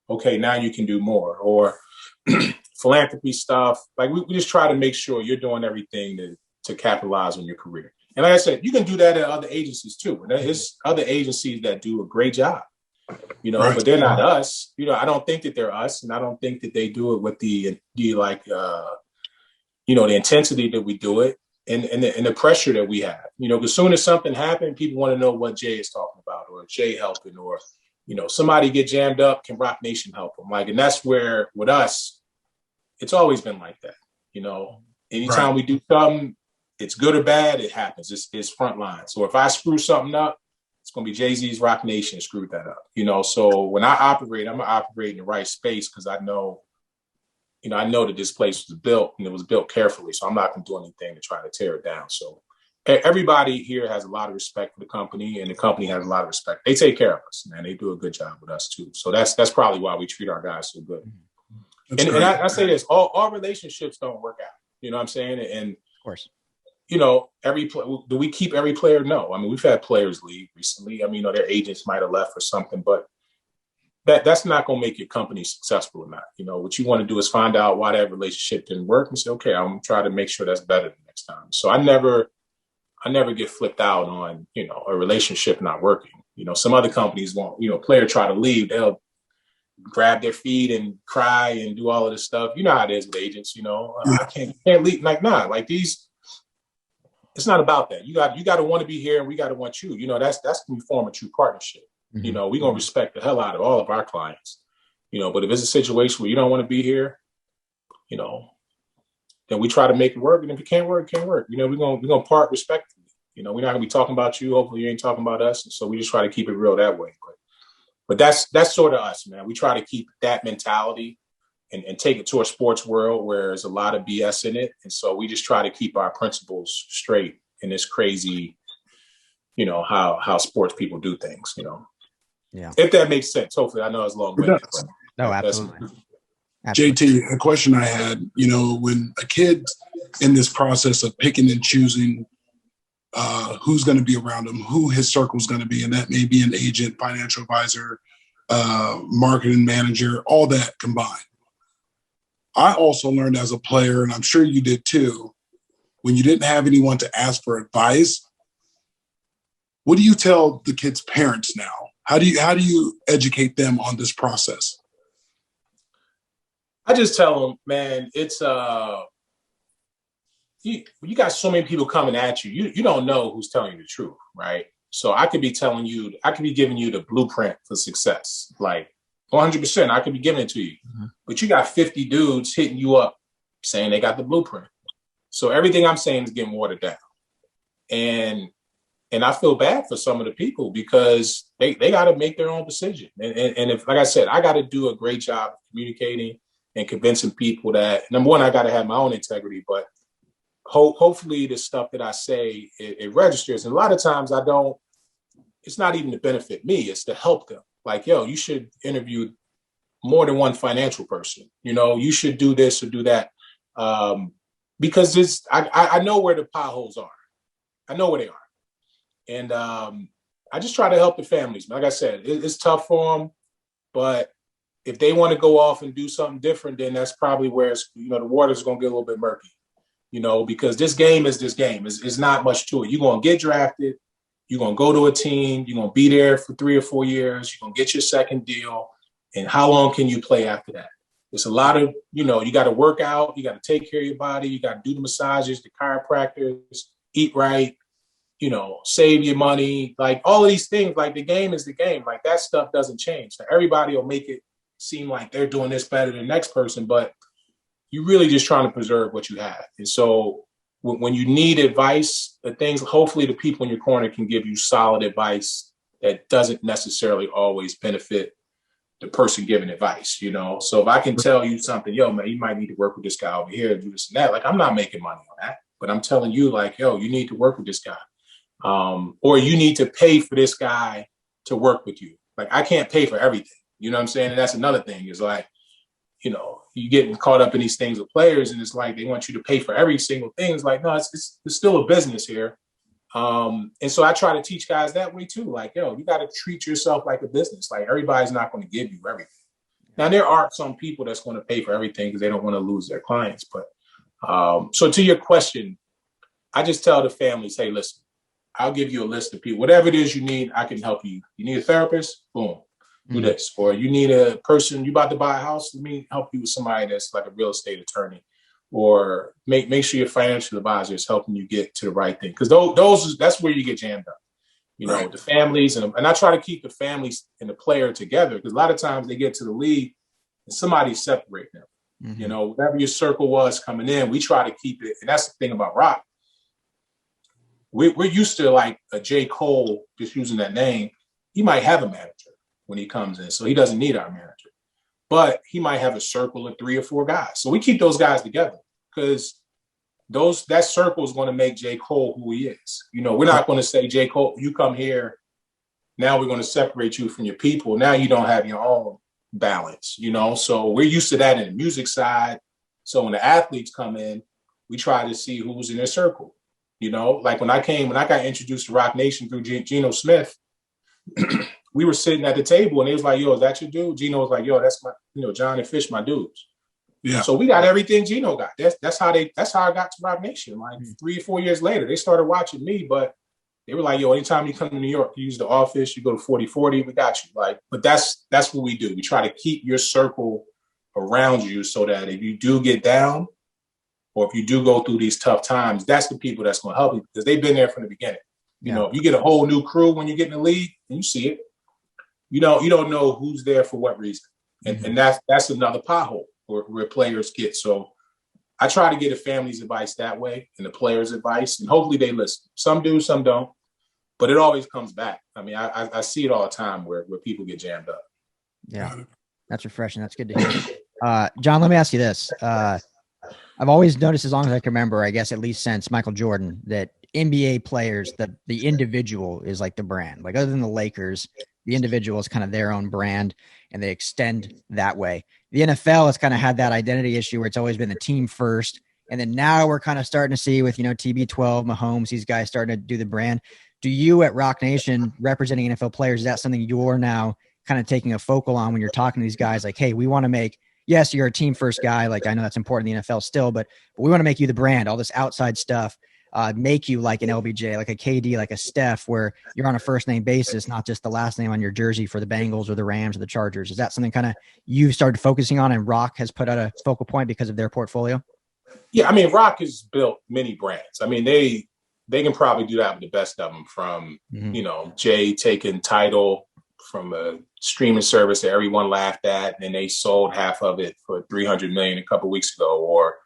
okay, now you can do more. Or philanthropy stuff. Like, we just try to make sure you're doing everything to capitalize on your career. And like I said, you can do that at other agencies too. And there's other agencies that do a great job, you know, but they're not us. You know, I don't think that they're us, and I don't think that they do it with the like, you know, the intensity that we do it and the pressure that we have. You know, as soon as something happened, people want to know what Jay is talking about, or Jay helping, or, you know, somebody get jammed up, can Roc Nation help them? Like, and that's where with us, it's always been like that. You know, anytime we do something, it's good or bad, it happens. It's front line. So if I screw something up, it's going to be Jay-Z's Roc Nation screwed that up. You know, so when I operate, I'm going to operate in the right space, because I know, you know, I know that this place was built, and it was built carefully. So I'm not going to do anything to try to tear it down. So everybody here has a lot of respect for the company, and the company has a lot of respect. They take care of us, man. They do a good job with us too. So that's probably why we treat our guys so good. And I say this, all relationships don't work out. You know what I'm saying? And of course, you know, do we keep every player? No. I mean, we've had players leave recently. I mean, you know, their agents might have left for something, but that's not going to make your company successful or not. You know, what you want to do is find out why that relationship didn't work and say, okay, I'm going to try to make sure that's better the next time. So I never get flipped out on, you know, a relationship not working. You know, some other companies won't, you know, player try to leave, they'll grab their feet and cry and do all of this stuff. You know how it is with agents, you know, I can't leave. Like, nah, like these, it's not about that. You got to want to be here, and we got to want you. You know, that's when we form a true partnership. Mm-hmm. You know, we're going to respect the hell out of all of our clients, you know, but if it's a situation where you don't want to be here, you know, then we try to make it work. And if it can't work, it can't work. You know, we're going to part respectfully. You know, we're not going to be talking about you. Hopefully you ain't talking about us. And so we just try to keep it real that way. But that's sort of us, man. We try to keep that mentality and take it to a sports world where there's a lot of BS in it. And so we just try to keep our principles straight in this crazy, you know, how sports people do things, you know. Yeah. If that makes sense. Hopefully, I know it's long. No, absolutely. Absolutely. JT, a question I had, when a kid in this process of picking and choosing who's going to be around him, who his circle is going to be, and that may be an agent, financial advisor, marketing manager, all that combined. I also learned as a player, and I'm sure you did too, when you didn't have anyone to ask for advice, what do you tell the kids' parents now? How do you educate them on this process? I just tell them, man, it's you got so many people coming at you. You don't know who's telling you the truth, right? So I could be giving you the blueprint for success, like 100%. I could be giving it to you, but you got 50 dudes hitting you up saying they got the blueprint. So everything I'm saying is getting watered down, and I feel bad for some of the people because they got to make their own decision. And if, like I said, I got to do a great job of communicating and convincing people that, number one, I got to have my own integrity, but hopefully the stuff that I say, it registers. And a lot of times it's not even to benefit me, it's to help them. Like, you should interview more than one financial person. You should do this or do that. Because I know where the potholes are. I know where they are. And I just try to help the families. Like I said, it's tough for them, but if they want to go off and do something different, then that's probably where the water's going to get a little bit murky, because this game is this game. It's not much to it. You're going to get drafted. You're going to go to a team. You're going to be there for 3 or 4 years. You're going to get your second deal. And how long can you play after that? It's a lot of, you got to work out. You got to take care of your body. You got to do the massages, the chiropractors, eat right, save your money. Like all of these things, like the game is the game. Like that stuff doesn't change. So everybody will make it seem like they're doing this better than the next person, but you're really just trying to preserve what you have. And so when you need advice, hopefully the people in your corner can give you solid advice that doesn't necessarily always benefit the person giving advice, So if I can tell you something, man, you might need to work with this guy over here, do this and that. Like, I'm not making money on that, but I'm telling you, like, you need to work with this guy. Or you need to pay for this guy to work with you. Like, I can't pay for everything. You know what I'm saying? And that's another thing is like, you getting caught up in these things with players and it's like, they want you to pay for every single thing. It's like, no, it's still a business here. And so I try to teach guys that way too. Like, you got to treat yourself like a business. Like everybody's not going to give you everything. Now there are some people that's going to pay for everything because they don't want to lose their clients. But so to your question, I just tell the families, hey, listen, I'll give you a list of people, whatever it is you need, I can help you. You need a therapist? Boom. Do this. Or you need a person, you about to buy a house, let me help you with somebody that's like a real estate attorney. Or make sure your financial advisor is helping you get to the right thing. Because that's where you get jammed up. Right. The families, and I try to keep the families and the player together because a lot of times they get to the league and somebody separate them. Mm-hmm. Whatever your circle was coming in, we try to keep it. And that's the thing about Roc. We're used to like a J. Cole, just using that name. He might have a manager when he comes in, so he doesn't need our manager. But he might have a circle of 3 or 4 guys. So we keep those guys together because that circle is going to make J. Cole who he is. We're not going to say, J. Cole, you come here. Now we're going to separate you from your people. Now you don't have your own balance, So we're used to that in the music side. So when the athletes come in, we try to see who's in their circle. Like when I got introduced to Roc Nation through Geno Smith, we were sitting at the table and they was like, yo, is that your dude? Geno was like, yo, that's my, John and Fish, my dudes. Yeah. So we got everything Geno got. That's how I got to Roc Nation. Like 3 or 4 years later, they started watching me, but they were like, yo, anytime you come to New York, you use the office, you go to 4040, we got you. Like, but that's what we do. We try to keep your circle around you so that if you do get down or if you do go through these tough times, that's the people that's going to help you because they've been there from the beginning. If you get a whole new crew when you get in the league and you see it, you don't know who's there for what reason. And that's another pothole where players get. So I try to get a family's advice that way and the players' advice, and hopefully they listen. Some do, some don't, but it always comes back. I mean, I see it all the time where people get jammed up. Yeah, that's refreshing. That's good to hear. John, let me ask you this. I've always noticed, as long as I can remember, I guess at least since Michael Jordan, that NBA players, the individual is like the brand. Like other than the Lakers, the individual is kind of their own brand. and they extend that way. The NFL has kind of had that identity issue where it's always been the team first. And then now we're kind of starting to see with, TB12, Mahomes, these guys starting to do the brand. Do you at Roc Nation representing NFL players, is that something you're now kind of taking a focal on when you're talking to these guys? Like, hey, we want to make, yes, you're a team first guy. Like, I know that's important in the NFL still, but we want to make you the brand, all this outside stuff, make you like an LBJ, like a KD, like a Steph, where you're on a first name basis, not just the last name on your jersey for the Bengals or the Rams or the Chargers. Is that something kind of you've started focusing on and Roc has put out a focal point because of their portfolio? Yeah, I mean, Roc has built many brands. I mean, they can probably do that with the best of them from, Jay taking Tidal from a streaming service that everyone laughed at, and they sold half of it for $300 million a couple of weeks ago, or,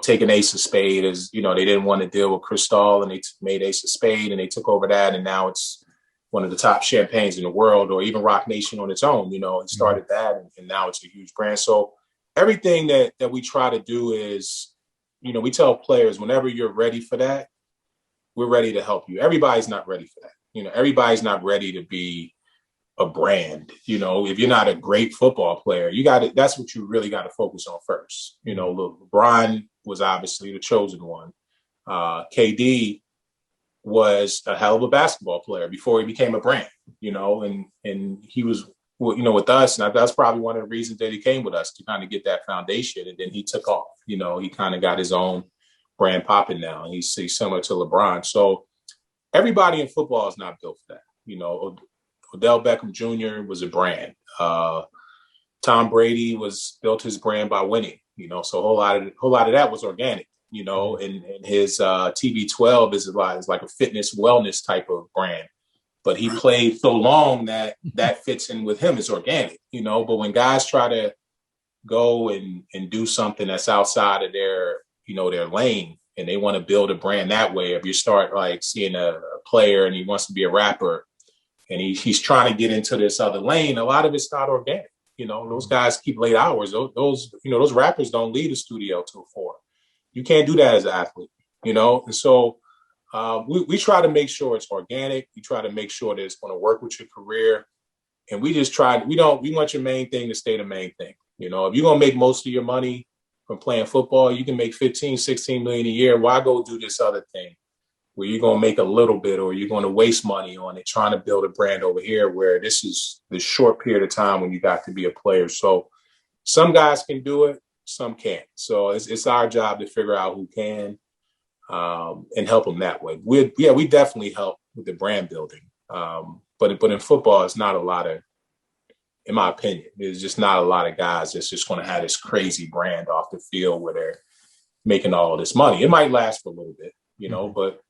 taking Ace of Spade as, they didn't want to deal with Cristal and they made Ace of Spade and they took over that. And now it's one of the top champagnes in the world, or even Roc Nation on its own, it started that and now it's a huge brand. So everything that we try to do is, we tell players whenever you're ready for that, we're ready to help you. Everybody's not ready for that. Everybody's not ready to be a brand. If you're not a great football player, that's what you really got to focus on first. LeBron was obviously the chosen one. KD was a hell of a basketball player before he became a brand, and he was, with us, and that's probably one of the reasons that he came with us, to kind of get that foundation. And then he took off, he kind of got his own brand popping now, and he's similar to LeBron. So everybody in football is not built for that. Odell Beckham Jr. was a brand. Tom Brady built his brand by winning, so a whole lot of that was organic, and his TB12 is like a fitness wellness type of brand. But he played so long that fits in with him. It's organic, but when guys try to go and do something that's outside of their lane, and they want to build a brand that way, if you start like seeing a player and he wants to be a rapper and he's trying to get into this other lane, a lot of it's not organic. Those guys keep late hours. Those rappers don't leave the studio till 4. You can't do that as an athlete, and so we try to make sure it's organic. We try to make sure that it's going to work with your career. And we just we want your main thing to stay the main thing. If you're going to make most of your money from playing football, you can make 15, 16 million a year. Why go do this other thing where you're going to make a little bit, or you're going to waste money on it, trying to build a brand over here where this is the short period of time when you got to be a player. So some guys can do it, some can't. So it's our job to figure out who can. And help them that way. We definitely help with the brand building. But in football, it's not a lot of, in my opinion, there's just not a lot of guys that's just going to have this crazy brand off the field where they're making all this money. It might last for a little bit, but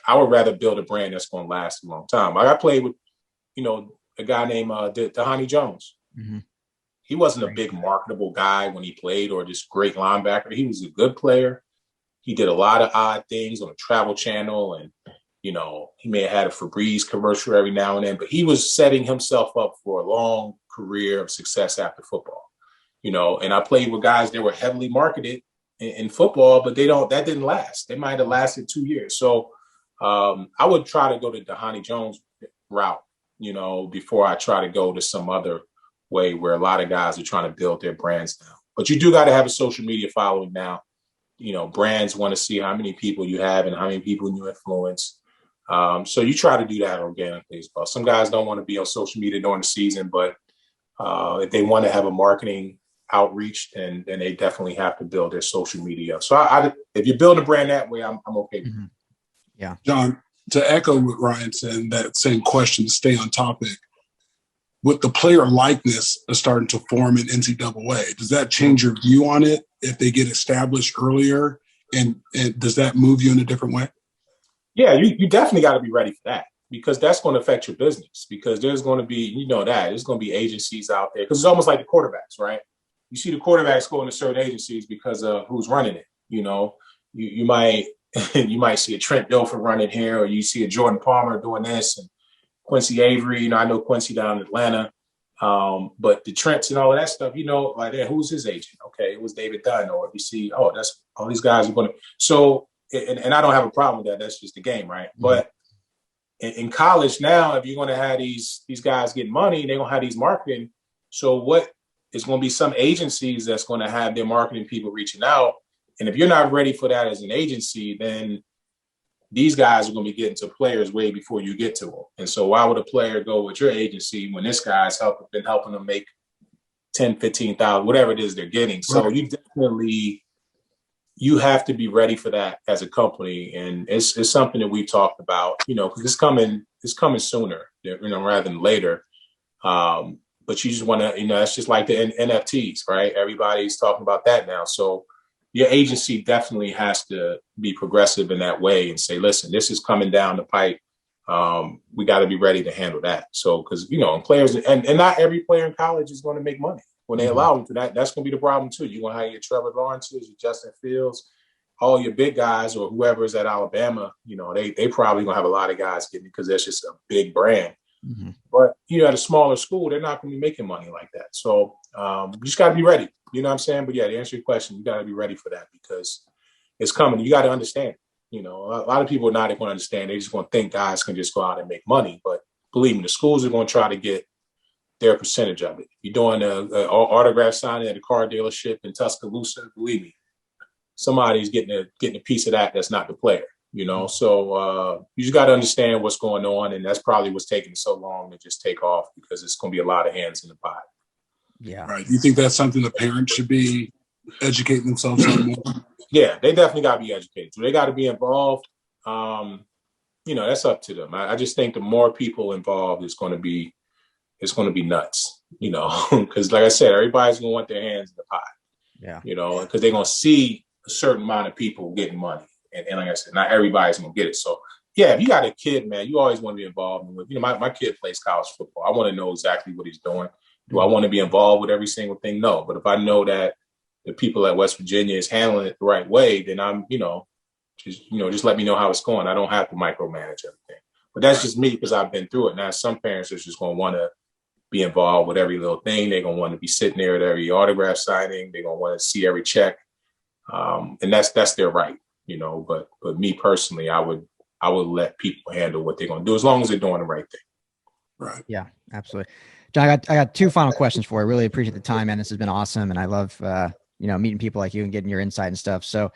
I would rather build a brand that's going to last a long time. I played with, a guy named Dahani Jones. Mm-hmm. He wasn't a big marketable guy when he played, or just great linebacker. He was a good player. He did a lot of odd things on the Travel Channel, and, he may have had a Febreze commercial every now and then, but he was setting himself up for a long career of success after football, and I played with guys that were heavily marketed in football, but that didn't last. They might have lasted 2 years. So I would try to go the Dahani Jones route, before I try to go to some other way where a lot of guys are trying to build their brands now. But you do got to have a social media following now. Brands want to see how many people you have and how many people you influence. So you try to do that organically as well. Some guys don't want to be on social media during the season, but if they want to have a marketing outreach, then they definitely have to build their social media. So if you build a brand that way, I'm okay with it. Yeah. John, to echo what Ryan said, that same question, to stay on topic, with the player likeness starting to form in NCAA, does that change your view on it if they get established earlier? And does that move you in a different way? Yeah, you definitely got to be ready for that, because that's going to affect your business, because there's going to be, there's going to be agencies out there, because it's almost like the quarterbacks, right? You see the quarterbacks going to certain agencies because of who's running it. You might see a Trent Dilfer running here, or you see a Jordan Palmer doing this, and Quincy Avery, I know Quincy down in Atlanta, but the Trents and all of that stuff, like, who's his agent? Okay, it was David Dunn. Or if you see, that's all these guys are going to. So, and I don't have a problem with that. That's just the game, right? Mm-hmm. But in college now, if you're going to have these guys get money, they're going to have these marketing So what is going to be some agencies that's going to have their marketing people reaching out. And if you're not ready for that as an agency, then these guys are going to be getting to players way before you get to them. And so why would a player go with your agency when this guy's been helping them make 10, 15,000, whatever it is they're getting? So you have to be ready for that as a company. And it's something that we've talked about, because it's coming sooner, rather than later. But you just want to, it's just like the NFTs, right? Everybody's talking about that now. So your agency definitely has to be progressive in that way and say, listen, this is coming down the pipe. We got to be ready to handle that. So, because, players, and not every player in college is going to make money when they allow them to that. That's going to be the problem too. You're going to have your Trevor Lawrences, your Justin Fields, all your big guys, or whoever is at Alabama, they probably going to have a lot of guys getting it because that's just a big brand. Mm-hmm. But, at a smaller school, they're not going to be making money like that. So you just got to be ready. You know what I'm saying? But yeah, to answer your question, you got to be ready for that because it's coming. You got to understand. A lot of people are not going to understand. They're just going to think guys can just go out and make money. But believe me, the schools are going to try to get their percentage of it. You're doing an autograph signing at a car dealership in Tuscaloosa, believe me, somebody's getting a piece of that. That's not the player. So you just got to understand what's going on. And that's probably what's taking so long to just take off because it's going to be a lot of hands in the pot. Yeah. Right. Do you think that's something the parents should be educating themselves on more? Yeah, they definitely got to be educated. So they got to be involved. That's up to them. I just think the more people involved, it's going to be nuts, because like I said, everybody's going to want their hands in the pot. Yeah. Because they're going to see a certain amount of people getting money. And like I said, not everybody's going to get it. So, yeah, if you got a kid, man, you always want to be involved. My kid plays college football. I want to know exactly what he's doing. Do I want to be involved with every single thing? No. But if I know that the people at West Virginia is handling it the right way, then I'm, just let me know how it's going. I don't have to micromanage everything. But that's just me because I've been through it. Now, some parents are just going to want to be involved with every little thing. They're going to want to be sitting there at every autograph signing. They're going to want to see every check. And that's their right, But me personally, I would let people handle what they're going to do as long as they're doing the right thing. Right. Yeah, absolutely. John, I got two final questions for you. I really appreciate the time, man. This has been awesome. And I love, meeting people like you and getting your insight and stuff. So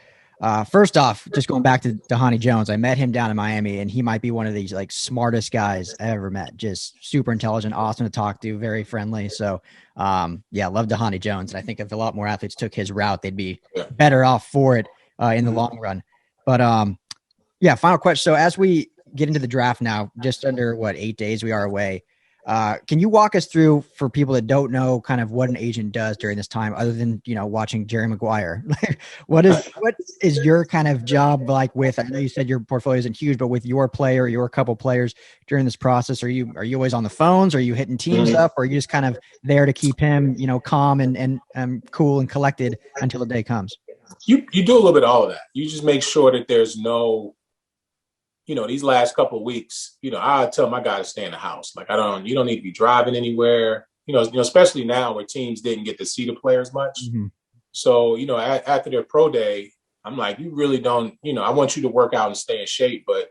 first off, just going back to Dhani Jones, I met him down in Miami and he might be one of these like smartest guys I ever met. Just super intelligent, awesome to talk to, very friendly. So love Dhani Jones. And I think if a lot more athletes took his route, they'd be better off for it in the long run. But final question. So as we get into the draft now, just under 8 days we are away. Can you walk us through, for people that don't know, kind of what an agent does during this time, other than, watching Jerry Maguire? what is your kind of job like with, I know you said your portfolio isn't huge, but with your player, your couple players during this process, are you always on the phones? Are you hitting teams up? Or are you just kind of there to keep him, calm and cool and collected until the day comes? You do a little bit of all of that. You just make sure that there's no, these last couple of weeks, I tell my guy to stay in the house. Like, you don't need to be driving anywhere, especially now where teams didn't get to see the players much. Mm-hmm. So, after their pro day, I'm like, you really don't, I want you to work out and stay in shape, but,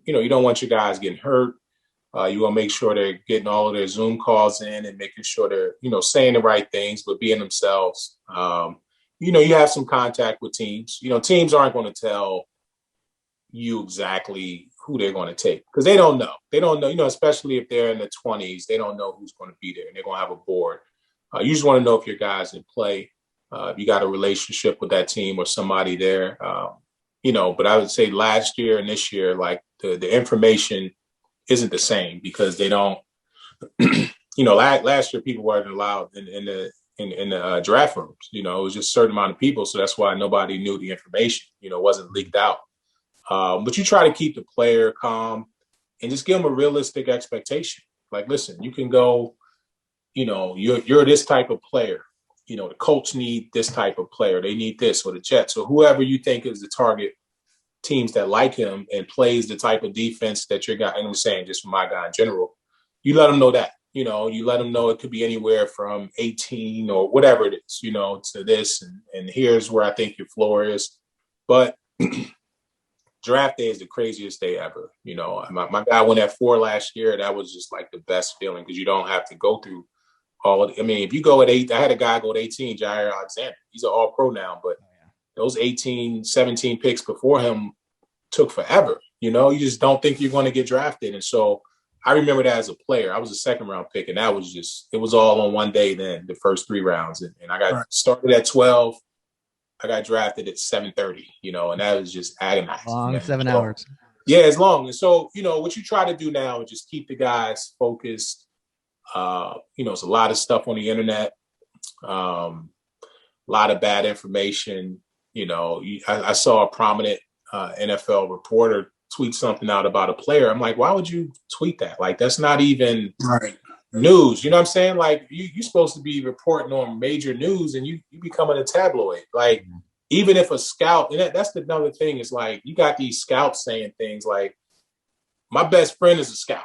you don't want your guys getting hurt. You want to make sure they're getting all of their Zoom calls in and making sure they're, saying the right things, but being themselves. You have some contact with teams. Teams aren't going to tell you exactly who they're going to take because they don't know, especially if they're in the 20s, they don't know who's going to be there and they're going to have a board. You just want to know if your guys in play, if you got a relationship with that team or somebody there, but I would say last year and this year, like the information isn't the same because they don't, last year people weren't allowed in the draft rooms, it was just a certain amount of people. So that's why nobody knew the information, wasn't leaked out. But you try to keep the player calm and just give them a realistic expectation. Like, listen, you can go, you're this type of player. The Colts need this type of player. They need this, or the Jets, or whoever you think is the target teams that like him and plays the type of defense that your guy, and I'm saying just for my guy in general, you let them know that. You let them know it could be anywhere from 18 or whatever it is, to this. And here's where I think your floor is. But draft day is the craziest day ever. My guy went at 4 last year. That was just like the best feeling because you don't have to go through if you go at 8, I had a guy go at 18, Jair Alexander. He's an all-pro now, but those 18, 17 picks before him took forever. You just don't think you're going to get drafted. And so I remember that as a player. I was a second-round pick, and that was it was all on one day then, the first 3 rounds. And I got started at 12. I got drafted at 7:30, and that was just agonizing. Long 7 hours. Yeah, it's long. And so, what you try to do now is just keep the guys focused. There's a lot of stuff on the internet, a lot of bad information. I saw a prominent NFL reporter tweet something out about a player. I'm like, why would you tweet that? Like, that's not even news. You know what I'm saying? Like, you're supposed to be reporting on major news, and you becoming a tabloid. Like, even if a scout, and that's another thing, is like, you got these scouts saying things like, my best friend is a scout.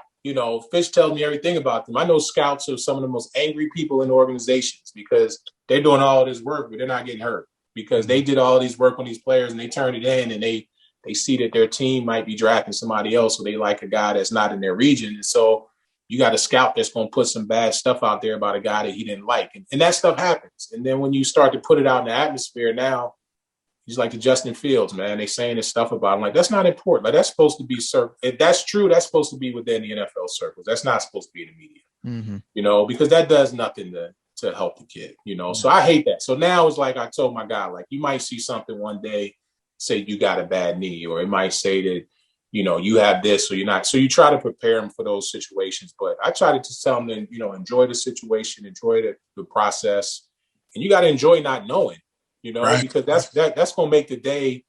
Fish tells me everything about them. I know scouts are some of the most angry people in organizations because they're doing all this work, but they're not getting hurt because they did all these work on these players and they turned it in, and they see that their team might be drafting somebody else, so they like a guy that's not in their region. And so you got a scout that's going to put some bad stuff out there about a guy that he didn't like. And that stuff happens. And then when you start to put it out in the atmosphere now, he's like the Justin Fields, man. They saying this stuff about him. Like, that's not important. Like, that's supposed to be if that's true, that's supposed to be within the NFL circles. That's not supposed to be in the media, because that does nothing to help the kid, So I hate that. So now it's like I told my guy, like, you might see something one day, say you got a bad knee, or it might say that, you have this or you're not. So you try to prepare them for those situations. But I try to just tell them to, enjoy the situation, enjoy the process. And you got to enjoy not knowing. Because that's going to make the day,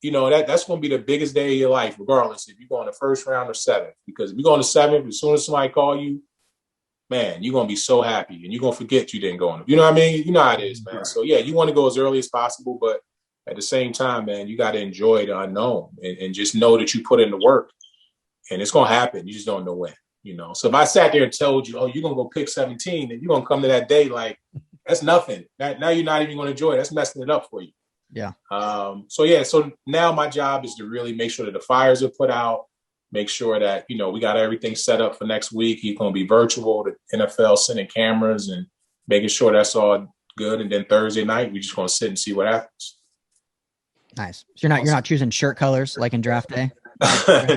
that's going to be the biggest day of your life, regardless if you go in the first round or 7th. Because if you go in the 7th, as soon as somebody call you, man, you're going to be so happy and you're going to forget you didn't go in. You know what I mean? You know how it is, man. So, yeah, you want to go as early as possible. But at the same time, man, you got to enjoy the unknown and just know that you put in the work. And it's going to happen. You just don't know when, So if I sat there and told you, oh, you're going to go pick 17, and you're going to come to that day like, that's nothing. Now you're not even going to enjoy it. That's messing it up for you. Yeah. So now my job is to really make sure that the fires are put out, make sure that, we got everything set up for next week. He's going to be virtual, the NFL sending cameras and making sure that's all good. And then Thursday night, we're just going to sit and see what happens. Nice. So you're not choosing shirt colors like in draft day?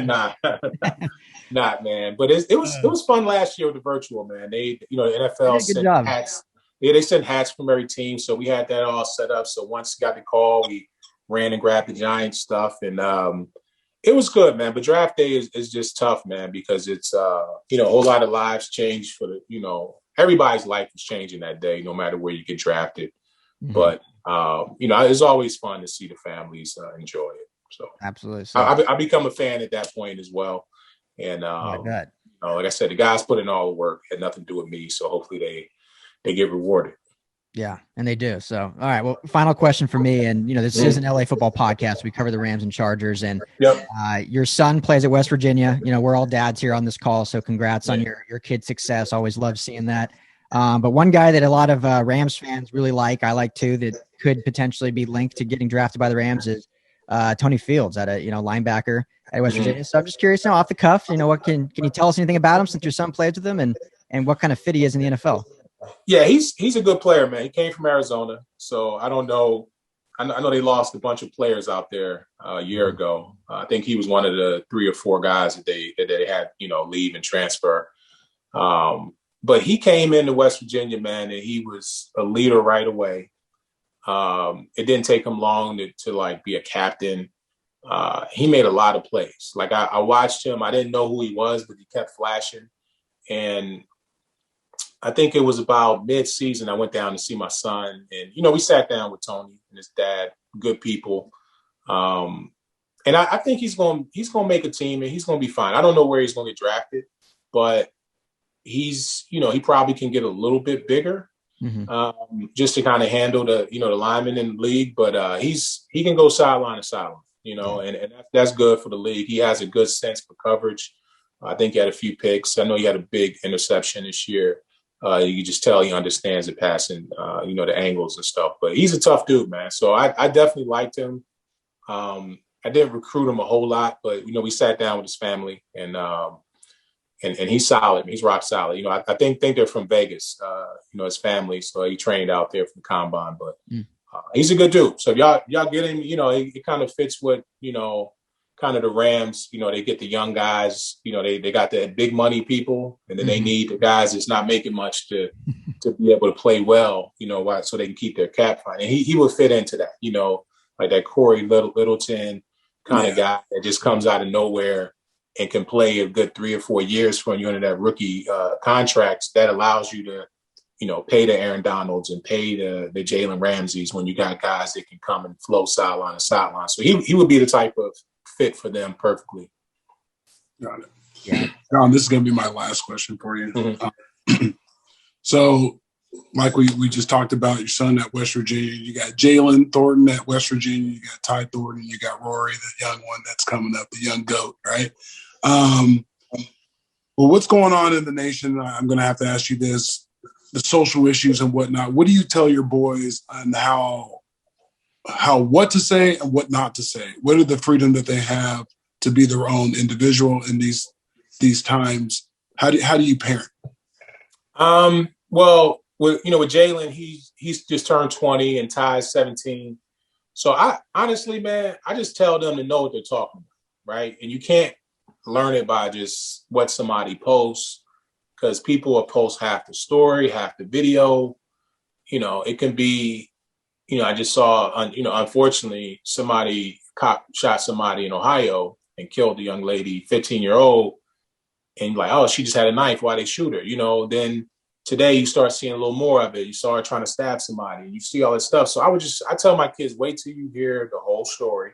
Nah, not, man. But it was fun last year with the virtual, man. They, the NFL sent hats. Yeah, they sent hats from every team, so we had that all set up. So once we got the call, we ran and grabbed the Giants stuff, and it was good, man. But draft day is just tough, man, because it's a whole lot of lives change for the everybody's life is changing that day, no matter where you get drafted. Mm-hmm. But it's always fun to see the families enjoy it. So absolutely, so, I become a fan at that point as well. And like I said, the guys put in all the work, had nothing to do with me. So hopefully they get rewarded. Yeah, and they do. So, all right. Well, final question for me, and this is an LA football podcast. We cover the Rams and Chargers, and your son plays at West Virginia. We're all dads here on this call, so congrats on your kid's success. Always love seeing that. But one guy that a lot of Rams fans really like, I like too, that could potentially be linked to getting drafted by the Rams is Tony Fields at a linebacker at West Virginia. So I'm just curious now, off the cuff, what can you tell us anything about him since your son plays with him, and what kind of fit he is in the NFL? Yeah, he's a good player, man. He came from Arizona, so I don't know. I know they lost a bunch of players out there a year ago. I think he was one of the 3 or 4 guys that they had, leave and transfer. But he came into West Virginia, man, and he was a leader right away. It didn't take him long to be a captain. He made a lot of plays. Like I watched him. I didn't know who he was, but he kept flashing. And I think it was about mid-season. I went down to see my son, and we sat down with Tony and his dad, good people. And I think he's going to make a team, and he's going to be fine. I don't know where he's going to get drafted, but he's he probably can get a little bit bigger, just to kind of handle the the linemen in the league. But he can go sideline to sideline, and that's good for the league. He has a good sense for coverage. I think he had a few picks. I know he had a big interception this year. You can just tell he understands the passing, the angles and stuff. But he's a tough dude, man. So I definitely liked him. I didn't recruit him a whole lot, but we sat down with his family, and and he's solid. He's rock solid. You know, I think they're from Vegas. You know, his family, so he trained out there from Combine. But he's a good dude. So if y'all get him, you know, it kind of fits what, you know, kind of the Rams. You know, they get the young guys. You know, they got the big money people, and then they need the guys that's not making much to be able to play well. You know, so they can keep their cap fine. And he would fit into that. You know, like that Corey Littleton kind of guy that just comes out of nowhere and can play a good 3 or 4 years for you under that rookie contracts that allows you to, you know, pay the Aaron Donalds and pay the Jalen Ramseys when you got guys that can come and flow sideline to sideline. So he would be the type of fit for them perfectly. Got it. Yeah. John, this is going to be my last question for you. Mm-hmm. So, like we just talked about, your son at West Virginia, you got Jalen Thornton at West Virginia, you got Ty Thornton, you got Rory, the young one that's coming up, the young GOAT, right? Well, what's going on in the nation? I'm going to have to ask you this, the social issues and whatnot. What do you tell your boys on how what to say and what not to say? What are the freedom that they have to be their own individual in these times? How do you parent? Well, with Jalen, he's just turned 20 and Ty's 17. So I honestly, man, I just tell them to know what they're talking about, right? And you can't learn it by just what somebody posts, because people will post half the story, half the video. You know, it can be, I just saw, unfortunately, cop shot somebody in Ohio and killed a young lady, 15-year-old, and like, oh, she just had a knife. Why they shoot her? Then today you start seeing a little more of it. You saw her trying to stab somebody, and you see all this stuff. So I tell my kids, wait till you hear the whole story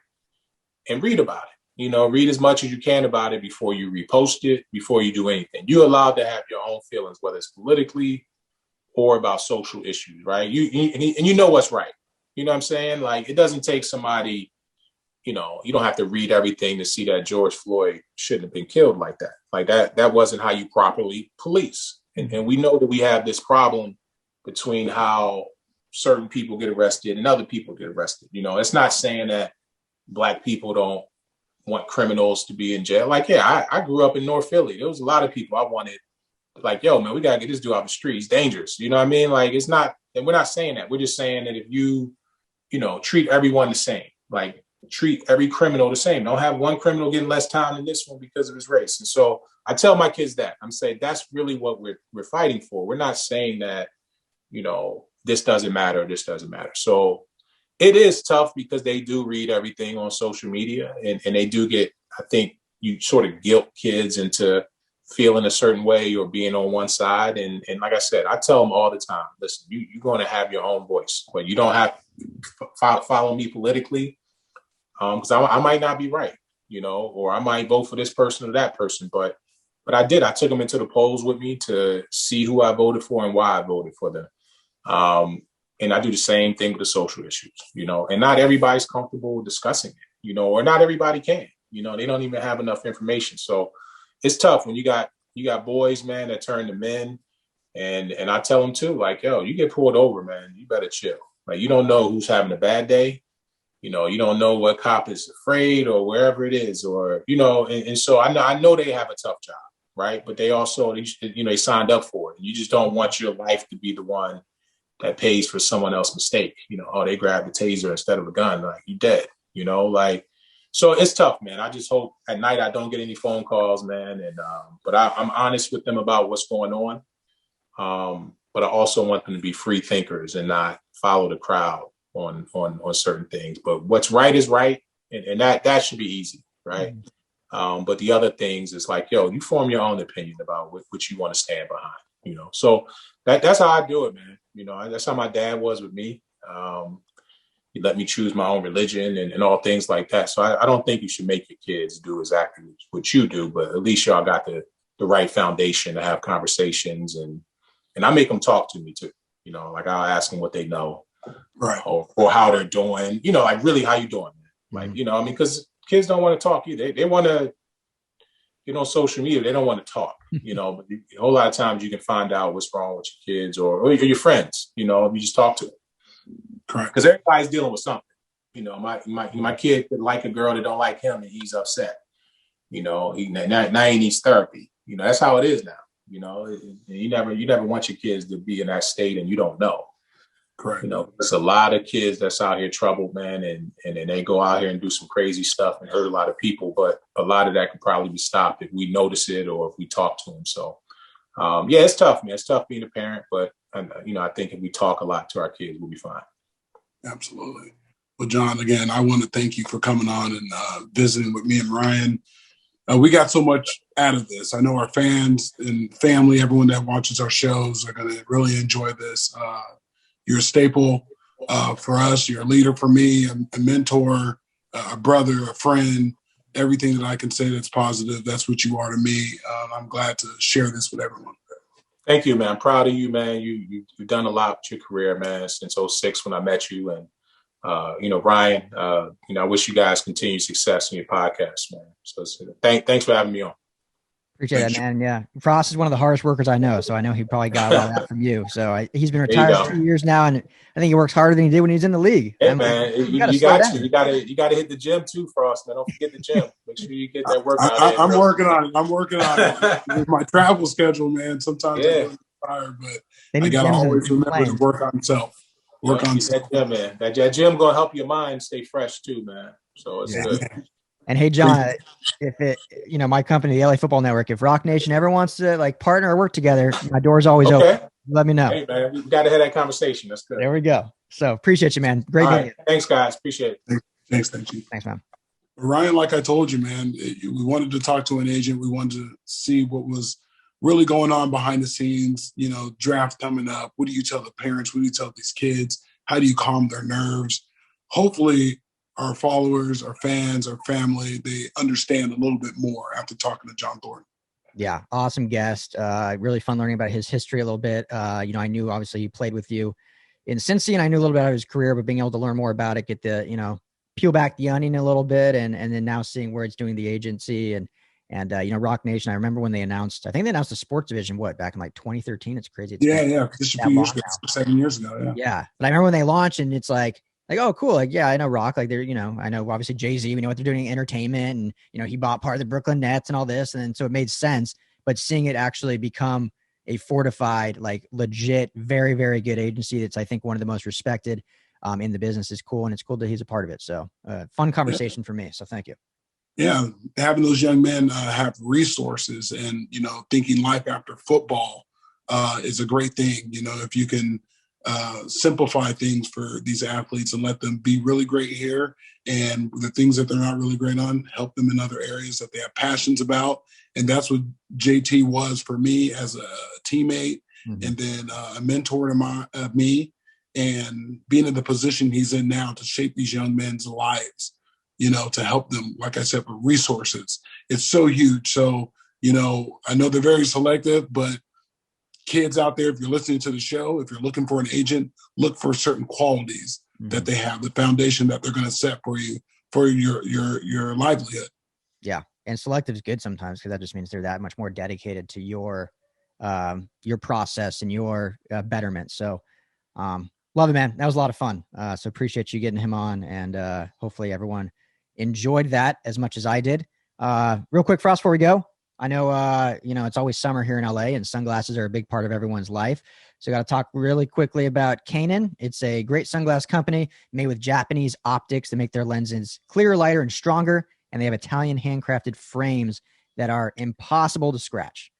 and read about it. Read as much as you can about it before you repost it, before you do anything. You're allowed to have your own feelings, whether it's politically or about social issues, right? You know what's right. You know what I'm saying? Like, it doesn't take somebody, you don't have to read everything to see that George Floyd shouldn't have been killed like that. Like that wasn't how you properly police. And we know that we have this problem between how certain people get arrested and other people get arrested. It's not saying that Black people don't want criminals to be in jail. Like, yeah, I grew up in North Philly. There was a lot of people I wanted, like, yo, man, we got to get this dude off the street. He's dangerous. You know what I mean? Like, it's not, and we're not saying that. We're just saying that if you treat everyone the same, like, treat every criminal the same. Don't have one criminal getting less time than this one because of his race. And so I tell my kids that. I'm saying that's really what we're fighting for. We're not saying that, this doesn't matter, this doesn't matter. So it is tough because they do read everything on social media, and they do get, I think you sort of guilt kids into feeling a certain way or being on one side. And like I said, I tell them all the time, listen, you're going to have your own voice, but you don't have to follow me politically. Because I might not be right, or I might vote for this person or that person. But I took them into the polls with me to see who I voted for and why I voted for them. And I do the same thing with the social issues, and not everybody's comfortable discussing it, or not everybody can, they don't even have enough information. So it's tough when you got boys, man, that turn to men. And I tell them too, like, yo, you get pulled over, man, you better chill. Like, you don't know who's having a bad day. You don't know what cop is afraid or wherever it is, or, and so I know they have a tough job, right? But they also, they signed up for it. And you just don't want your life to be the one that pays for someone else's mistake. Oh, they grabbed a taser instead of a gun. Like, you dead, so it's tough, man. I just hope at night I don't get any phone calls, man. And, but I'm honest with them about what's going on. But I also want them to be free thinkers and not follow the crowd on certain things. But what's right is right. And that should be easy. Right. Mm-hmm. But the other things is like, yo, you form your own opinion about what you want to stand behind, so that's how I do it, man. That's how my dad was with me. He let me choose my own religion and all things like that. So I don't think you should make your kids do exactly what you do, but at least y'all got the right foundation to have conversations, and I make them talk to me too. Like, I'll ask them what they know. Right. Or how they're doing, like, really, how you doing, man? Like, because kids don't want to talk either. They want to get on social media. They don't want to talk, but a whole lot of times you can find out what's wrong with your kids or your friends, if you just talk to them. Correct. Because everybody's dealing with something. My kid could like a girl that don't like him and he's upset. Now he needs therapy. that's how it is now. You never want your kids to be in that state and you don't know. Correct. There's a lot of kids that's out here troubled, man, and they go out here and do some crazy stuff and hurt a lot of people. But a lot of that could probably be stopped if we notice it or if we talk to them. So, it's tough, man. It's tough being a parent, but I think if we talk a lot to our kids, we'll be fine. Absolutely. Well, John, again, I want to thank you for coming on and visiting with me and Ryan. We got so much out of this. I know our fans and family, everyone that watches our shows, are going to really enjoy this. You're a staple for us. You're a leader for me, a mentor, a brother, a friend, everything that I can say that's positive. That's what you are to me. I'm glad to share this with everyone. Thank you, man. I'm proud of you, man. You've done a lot with your career, man, since 2006 when I met you. And, Ryan, I wish you guys continued success in your podcast, man. So thanks for having me on. Appreciate that, man. Yeah. Frost is one of the hardest workers I know. So I know he probably got a lot of that from you. So he's been retired for 2 years now. And I think he works harder than he did when he was in the league. Hey, man, you got to hit the gym too, Frost, man. Don't forget the gym. Make sure you get that workout. I'm working on it. With my travel schedule, man. Sometimes I'm tired, but I got to always remember to work on self. That gym, man. That gym going to help your mind stay fresh too, man. So it's good. And hey, John, if it, my company, the LA Football Network, if Roc Nation ever wants to partner or work together, my door's always open. Let me know. Hey, man, we've got to have that conversation. That's good. There we go. So appreciate you, man. Great. Right. Thanks, guys. Appreciate it. Thanks. Thank you. Thanks, man. Ryan, like I told you, man, we wanted to talk to an agent. We wanted to see what was really going on behind the scenes, draft coming up. What do you tell the parents? What do you tell these kids? How do you calm their nerves? Hopefully, our followers, our fans, our family, they understand a little bit more after talking to John Thornton. Yeah, awesome guest. Really fun learning about his history a little bit. I knew obviously he played with you in Cincy, and I knew a little bit about his career, but being able to learn more about it, get the, peel back the onion a little bit, and then now seeing where it's doing the agency and Roc Nation. I remember when they announced, I think they announced the sports division, back in 2013. It's crazy. It's just a few years ago, 7 years ago. Yeah. But I remember when they launched and it's like, oh, cool. I know Roc, they're, I know obviously Jay-Z, we know what they're doing in entertainment and, he bought part of the Brooklyn Nets and all this. And then, so it made sense, but seeing it actually become a fortified, legit, very, very good agency. That's, I think, one of the most respected in the business is cool. And it's cool that he's a part of it. So fun conversation for me. So thank you. Yeah. Having those young men have resources and, thinking life after football is a great thing. If you can simplify things for these athletes and let them be really great here, and the things that they're not really great on, help them in other areas that they have passions about. And that's what JT was for me as a teammate, and then a mentor to me, and being in the position he's in now to shape these young men's lives, to help them, like I said, with resources. It's so huge. So, I know they're very selective, but kids out there, if you're listening to the show, if you're looking for an agent, look for certain qualities that they have, the foundation that they're going to set for you, for your livelihood. Yeah. And selective is good sometimes, because that just means they're that much more dedicated to your process and your betterment. So love it, man. That was a lot of fun. So appreciate you getting him on, and hopefully everyone enjoyed that as much as I did. Real quick, Frost, before we go, I know, it's always summer here in LA, and sunglasses are a big part of everyone's life. So I got to talk really quickly about Kaenon. It's a great sunglass company made with Japanese optics that make their lenses clearer, lighter, and stronger. And they have Italian handcrafted frames that are impossible to scratch.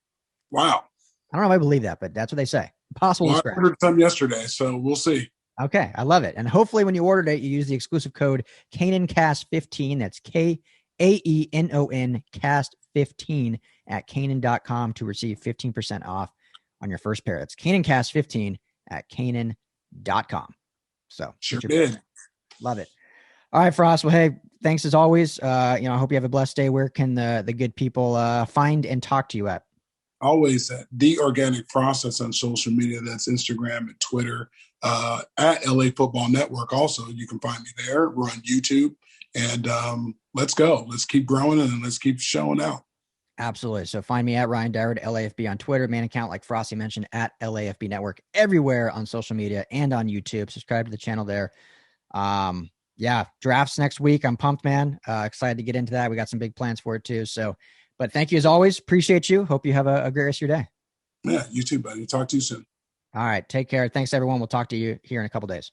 Wow. I don't know if I believe that, but that's what they say. Impossible to scratch. I ordered some yesterday, so we'll see. Okay. I love it. And hopefully when you ordered it, you use the exclusive code KaenonCast15. That's KAENON Cast15 at Kaenon.com to receive 15% off on your first pair. That's KaenonCast15 at Kaenon.com. So sure did. Love it. All right, Frost. Well, hey, thanks as always. I hope you have a blessed day. Where can the good people find and talk to you at? Always at The Organic Frost. That's on social media. That's Instagram and Twitter. At LA Football Network also. You can find me there. We're on YouTube. And let's go. Let's keep growing, and let's keep showing out. Absolutely. So find me at Ryan Dyrud, LAFB on Twitter. Main account, like Frosty mentioned, at LAFB Network, everywhere on social media and on YouTube. Subscribe to the channel there. Drafts next week. I'm pumped, man. Excited to get into that. We got some big plans for it too. So But thank you as always. Appreciate you. Hope you have a great rest of your day. Yeah, you too, buddy. Talk to you soon. All right. Take care. Thanks, everyone. We'll talk to you here in a couple days.